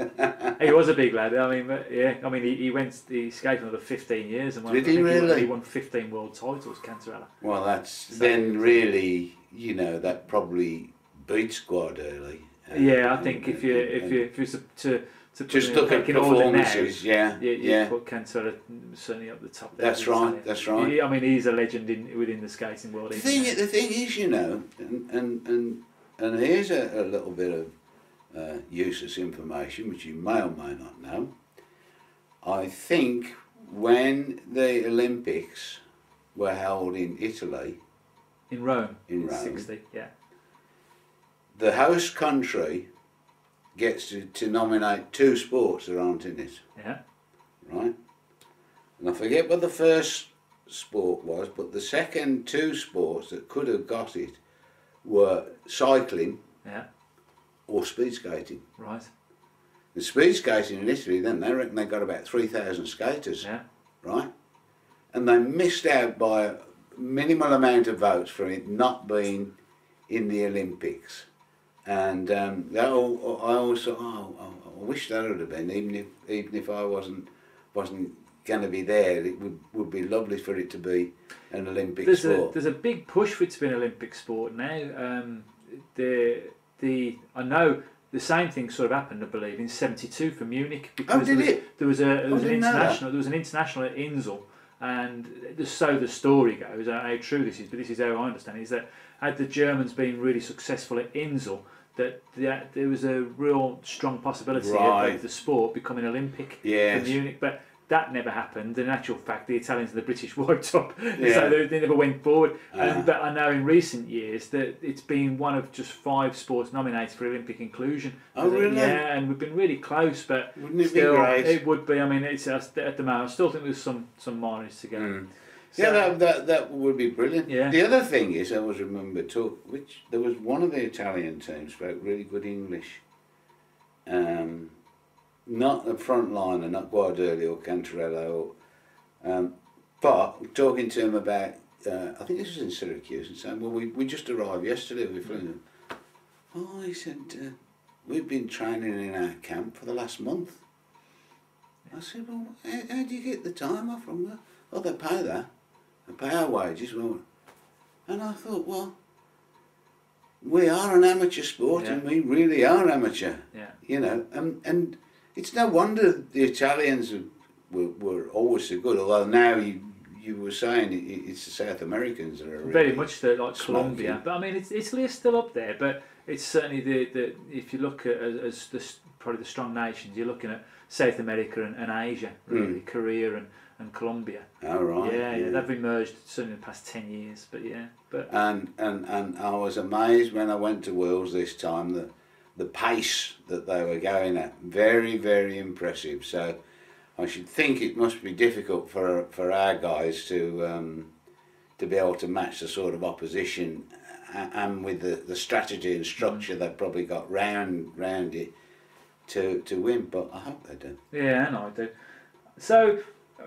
He was a big lad. I mean, yeah. I mean, he skated another 15 years and won. Did he really? He won 15 world titles, Cantarella. Well, that's then really, you know, that probably beats Guardiola. Yeah, I think if you was to just look at performances, now, you put Cantarella certainly up the top there. That's right. That's right. I mean, he's a legend within the skating world. The thing is, you know, and here's a little bit of useless information which you may or may not know. I think when the Olympics were held in Italy, in Rome, in Rome, 60, yeah, the host country gets to nominate 2 sports that aren't in it. Yeah. Right? And I forget what the first sport was, but the second 2 sports that could have got it were cycling, yeah, or speed skating. Right. The speed skating in Italy, then they reckon they got about 3,000 skaters. Yeah. Right? And they missed out by a minimal amount of votes for it not being in the Olympics. And I always thought, I wish that would have been, even if I wasn't going to be there, it would be lovely for it to be an Olympic sport. There's a big push for it to be an Olympic sport now. I know the same thing sort of happened, I believe, in '72 for Munich, because there was an international at Insel, and so the story goes. I don't know how true this is, but this is how I understand it, is that had the Germans been really successful at Insel, that there was a real strong possibility of the sport becoming Olympic for Munich, but that never happened. In actual fact, the Italians and the British wiped up, so they never went forward. But I know in recent years that it's been one of just 5 sports nominated for Olympic inclusion. Oh, really? Yeah, and we've been really close, but wouldn't it still, be great? It would be. I mean, it's at the moment. I still think there's some mileage to go. Mm. So, yeah, that would be brilliant. Yeah. The other thing is, I always remember there was one of the Italian teams spoke really good English. Not a front liner, not Guardiola or Cantarella, but talking to him about, I think this was in Syracuse, and saying, well, we just arrived yesterday, we flew in. Oh, he said, we've been training in our camp for the last month. I said, well, how do you get the time off from that? Oh, they pay that. They pay our wages. Well, and I thought, well, we are an amateur sport, and we really are amateur. Yeah. You know, and it's no wonder the Italians were always so good. Although now you were saying it's the South Americans that are really very much like Colombia. But I mean, Italy is still up there. But it's certainly the if you look at as probably the strong nations, you're looking at South America and Asia, really, Korea and Colombia. Oh, right. Yeah, they've emerged certainly in the past 10 years. But and I was amazed when I went to Worlds this time that the pace that they were going at, very, very impressive. So I should think it must be difficult for our guys to be able to match the sort of opposition, and with the strategy and structure they've probably got round it to win. But I hope they do. Yeah, and I do. So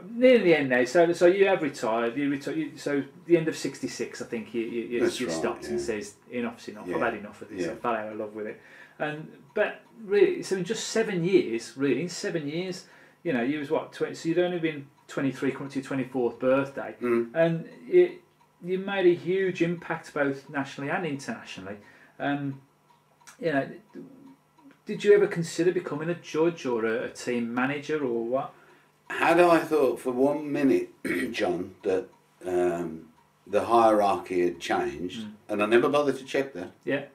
near the end now. So you have retired. So the end of '66, I think you stopped and says enough's enough. I've had enough of this. I fell out of love with it. But really, so in just 7 years, you know, you was what, 20, so you'd only been 23 coming to your 24th birthday, and you made a huge impact both nationally and internationally. You know, did you ever consider becoming a judge or a team manager or what? Had I thought for 1 minute, John, that the hierarchy had changed, and I never bothered to check that. Yeah.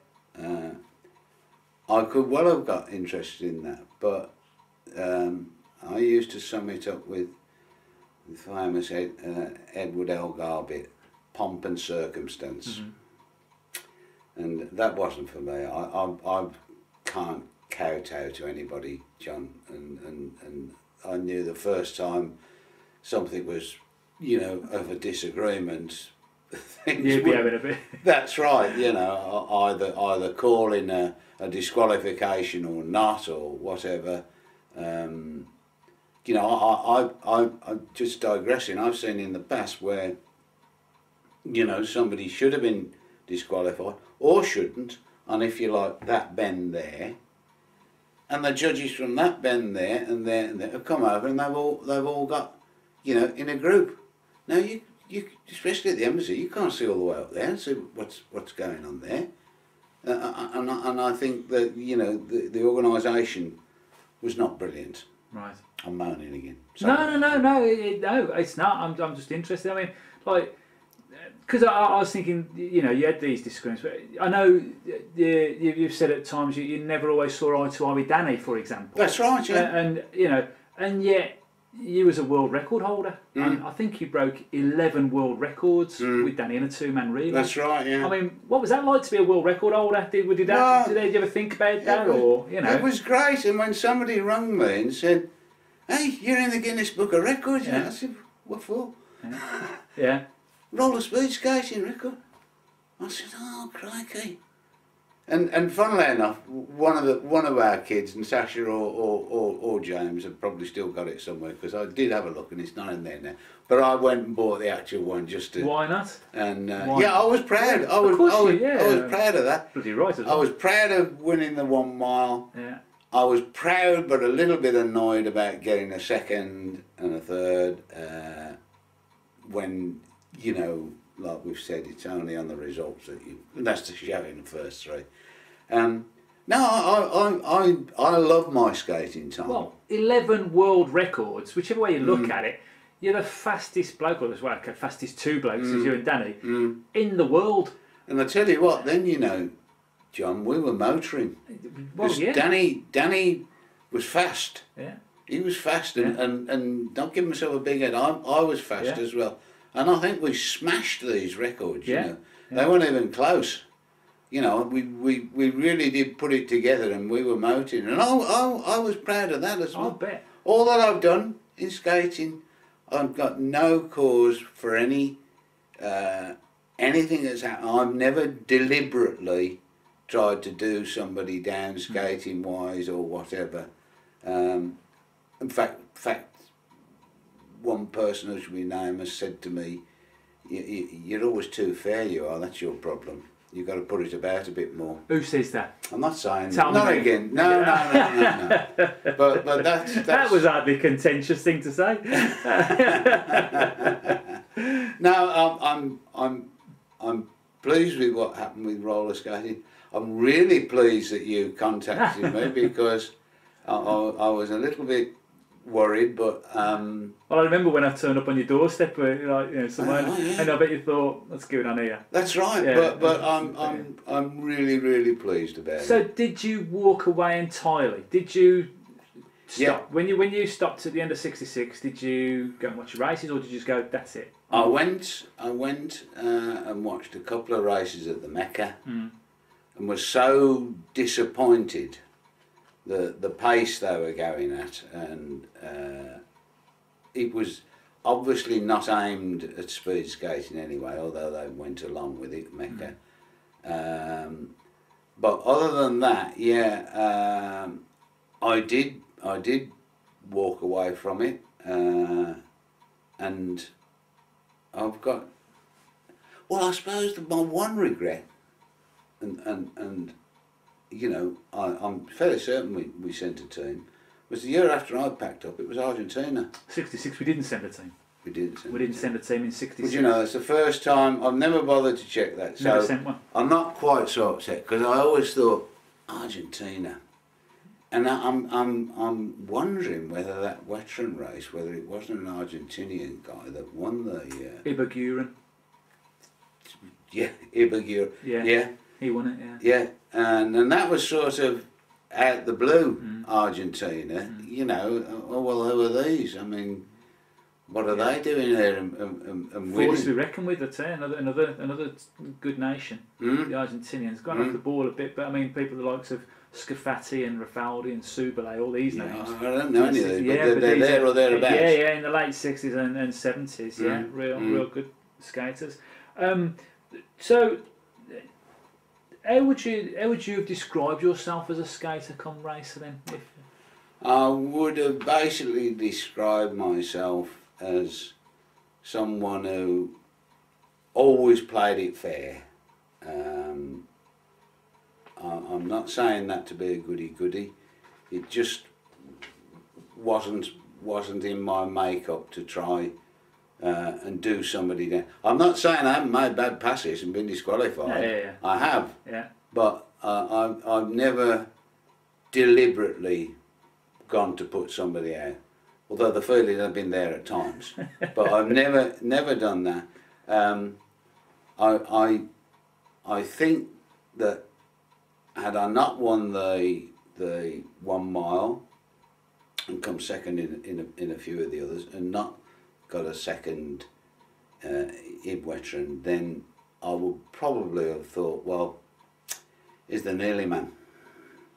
I could well have got interested in that, but I used to sum it up with the famous Edward L. Garbutt, pomp and circumstance. And that wasn't for me. I can't kowtow to anybody, John, and I knew the first time something was, you know, of a disagreement, you'd be having a bit. That's right, you know, either calling a disqualification or not or whatever. You know, I'm just digressing. I've seen in the past where, you know, somebody should have been disqualified, or shouldn't, on, if you like, that bend there. And the judges from that bend there and there and there have come over, and they've all got, you know, in a group. Now you especially at the embassy, you can't see all the way up there and see what's going on there. And I think that, you know, the organisation was not brilliant. Right. I'm moaning again. No, it's not. I'm just interested. I mean, like, because I was thinking, you know, you had these discussions, but I know you've said at times you never always saw eye to eye with Danny, for example. That's right, yeah. And you know, and yet you was a world record holder. And I think you broke 11 world records with Danny in a two-man relay. That's right, yeah. I mean, what was that like to be a world record holder? Did you ever think about that, or you know? It was great, and when somebody rang me and said, "Hey, you're in the Guinness Book of Records," I said, "What for?" Yeah. Roller speed skating record. I said, "Oh, crikey!" And funnily enough, one of our kids, and Sasha or James, have probably still got it somewhere, because I did have a look and it's not in there now. But I went and bought the actual one just to. Why not? And Why? yeah, I was proud. I was proud of that. Bloody right. I was proud of winning the 1 mile. Yeah. I was proud, but a little bit annoyed about getting a second and a third. When, you know, like we've said, it's only on the results that you. And that's the show in the first three. No, I love my skating time. Well, 11 world records, whichever way you look at it, you're the fastest bloke, or as well, okay, fastest two blokes, as you and Danny, in the world. And I tell you what, then, you know, John, we were motoring. Well, yeah. Danny was fast. Yeah. He was fast, and don't give myself a big head, I was fast as well. And I think we smashed these records, you know. They weren't even close. You know, we really did put it together, and we were motoring. And I was proud of that as well. I'll bet. All that I've done in skating, I've got no cause for anything that's happened. I've never deliberately tried to do somebody down skating wise or whatever. In fact, one person who should be named has said to me, "You're always too fair, you are. That's your problem. You've got to put it about a bit more." Who says that? I'm not saying Tell not me. again. No. But that's that was hardly a contentious thing to say. No, I'm pleased with what happened with roller skating. I'm really pleased that you contacted me, because I was a little bit worried, but well, I remember when I turned up on your doorstep, like, you know, somewhere, and I bet you thought, "What's going on here?" That's right. Yeah. But I'm really pleased about it. So, did you walk away entirely? Did you stop when you stopped at the end of '66? Did you go and watch your races, or did you just go, "That's it"? I went and watched a couple of races at the Mecca, and was so disappointed the pace they were going at, and it was obviously not aimed at speed skating anyway, although they went along with it, Mecca. But other than that, I did walk away from it, and I've got, well, I suppose my one regret, and you know, I'm fairly certain we sent a team, was the year after I packed up, it was Argentina. 66, we didn't send a team. We didn't send a team in 66. But you know, it's the first time, I've never bothered to check that. Never so sent one. I'm not quite so upset, because I always thought, Argentina. And I'm wondering whether that veteran race, whether it wasn't an Argentinian guy that won the... Ibaguren. Yeah, Ibaguren. Yeah. He won it, Yeah, and that was sort of out the blue, Argentina. You know, oh, well, who are these? I mean, what are they doing here and winning? Force to be reckoned with, I'd say. Another good nation. The Argentinians gone off the ball a bit, but I mean, people the likes of Scafati and Rafaldi and Subale, all these names. I don't know any of these, but they're there or thereabouts. Yeah, in the late 60s and 70s. Yeah, real good skaters. So, how would you have described yourself as a skater come racer then? I would have basically described myself as someone who always played it fair, I'm not saying that to be a goody-goody. It just wasn't in my makeup to try and do somebody down. I'm not saying I haven't made bad passes and been disqualified. Yeah. I have. Yeah. But I've never deliberately gone to put somebody out. Although the feeling has been there at times. But I've never done that. I think that had I not won the 1 mile and come second in a few of the others and not got a second Ibwetron, then I would probably have thought, well, he's the nearly man.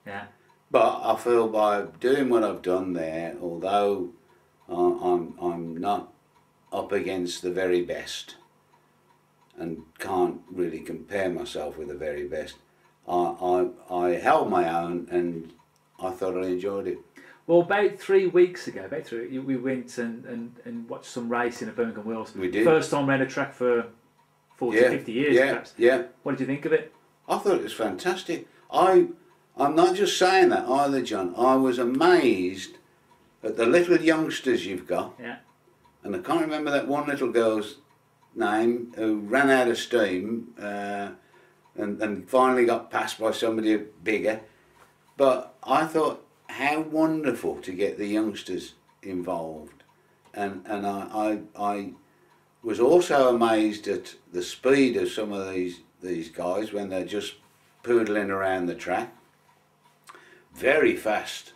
Yeah. But I feel by doing what I've done there, although I'm not up against the very best and can't really compare myself with the very best, I held my own and I thoroughly enjoyed it. Well, about 3 weeks ago, we went and watched some racing at Birmingham Wheels. We did. First time around a track for 40, 50 years, perhaps. Yeah. What did you think of it? I thought it was fantastic. I'm not just saying that either, John. I was amazed at the little youngsters you've got. Yeah. And I can't remember that one little girl's name who ran out of steam and finally got passed by somebody bigger. But I thought, how wonderful to get the youngsters involved. And I was also amazed at the speed of some of these guys when they're just poodling around the track. Very fast.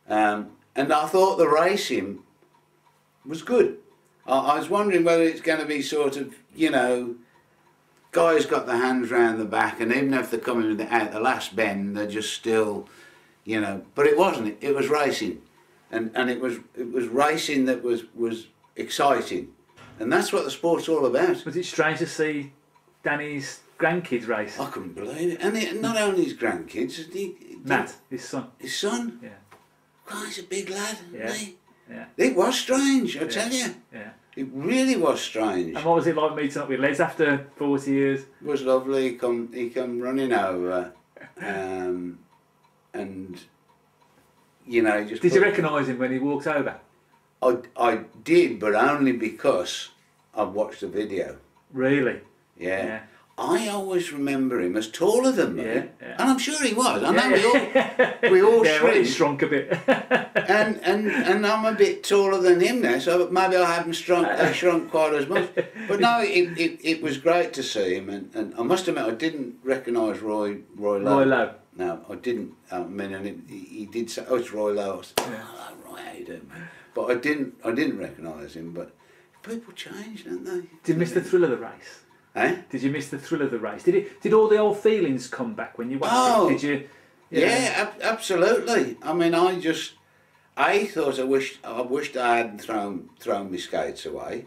And I thought the racing was good. I was wondering whether it's going to be sort of, you know, guys got their hands round the back, and even if they're coming out the last bend, they're just still, you know. But it wasn't. It was racing, and it was racing that was exciting, and that's what the sport's all about. Was it strange to see Danny's grandkids race? I couldn't believe it, and not only his grandkids, Matt, his son. His son. Yeah. God, he's a big lad, isn't he? Yeah. It was strange, I tell you. Yeah. It really was strange. And what was it like meeting up with Les after 40 years? It was lovely. He come running over, and you know, just. Did you recognise him when he walked over? I did, but only because I've watched the video. Really? Yeah. I always remember him as taller than me, yeah. and I'm sure he was. I know we all yeah, well, he shrunk a bit. and I'm a bit taller than him now, so maybe I haven't shrunk quite as much. But no, it was great to see him, and I must admit I didn't recognise Roy Lowe. Roy Lowe. No, I didn't. I mean, and he did say, "Oh, it's Roy Lowe." I said, "Oh, Roy, how you doing, man?" But I didn't recognise him. But people change, don't they? Did you miss the thrill of the race? Eh? Did you miss the thrill of the race? Did all the old feelings come back when you watched it? Did you? Yeah, absolutely. I mean, I thought I wished I hadn't thrown my skates away,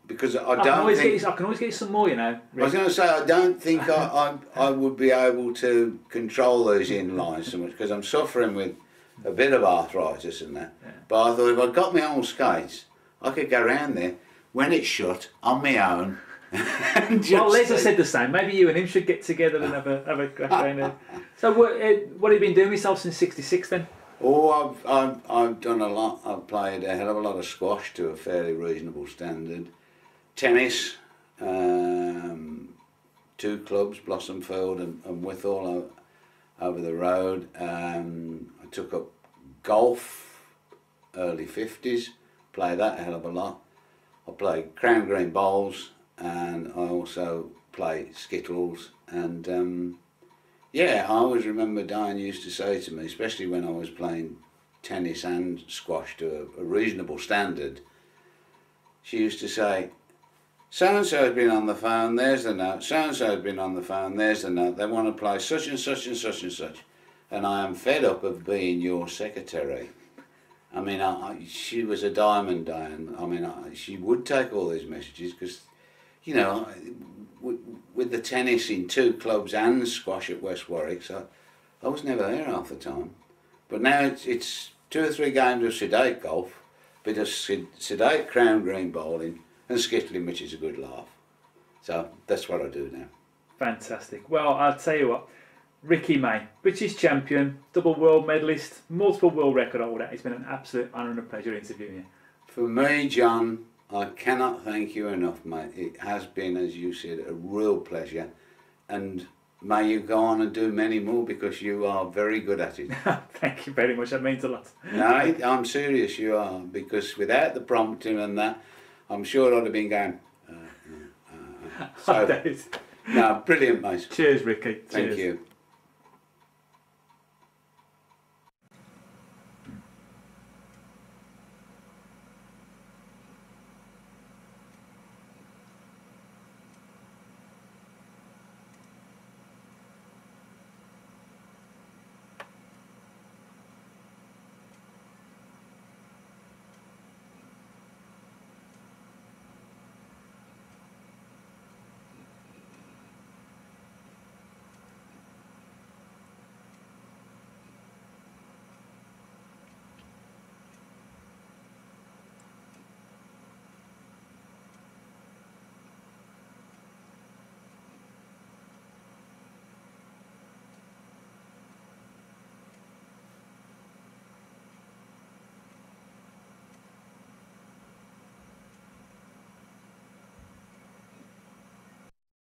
because I can always get some more, you know. I was going to say I don't think I would be able to control those inlines so much because I'm suffering with a bit of arthritis and that. Yeah. But I thought if I got my old skates, I could go around there when it's shut on my own. Well, Les has said the same. Maybe you and him should get together and have a crack around there. So what have you been doing yourself since '66 then? Oh, I've done a lot. I've played a hell of a lot of squash to a fairly reasonable standard. Tennis, 2 clubs, Blossomfield and Withall over the road. I took up golf, early 50s, played that a hell of a lot. I played Crown Green Bowls, and I also play skittles, and yeah, I always remember Diane used to say to me, especially when I was playing tennis and squash to a reasonable standard, she used to say, so-and-so's been on the phone, there's the note, so-and-so's been on the phone, there's the note, they want to play such and such and such and such, and I am fed up of being your secretary. I mean, she was a diamond, Diane. I mean, she would take all these messages because, you know, with the tennis in 2 clubs and squash at West Warwick, so I was never there half the time. But now it's 2 or 3 games of sedate golf, bit of sedate Crown Green bowling and skittling, which is a good laugh. So that's what I do now. Fantastic. Well, I'll tell you what, Ricky May, British champion, double world medalist, multiple world record holder. It's been an absolute honour and a pleasure interviewing you. For me, John, I cannot thank you enough, mate. It has been, as you said, a real pleasure. And may you go on and do many more, because you are very good at it. Thank you very much. That means a lot. No, I'm serious, you are. Because without the prompting and that, I'm sure I'd have been going. So, no, brilliant, mate. Cheers, Ricky. Thank Cheers. you.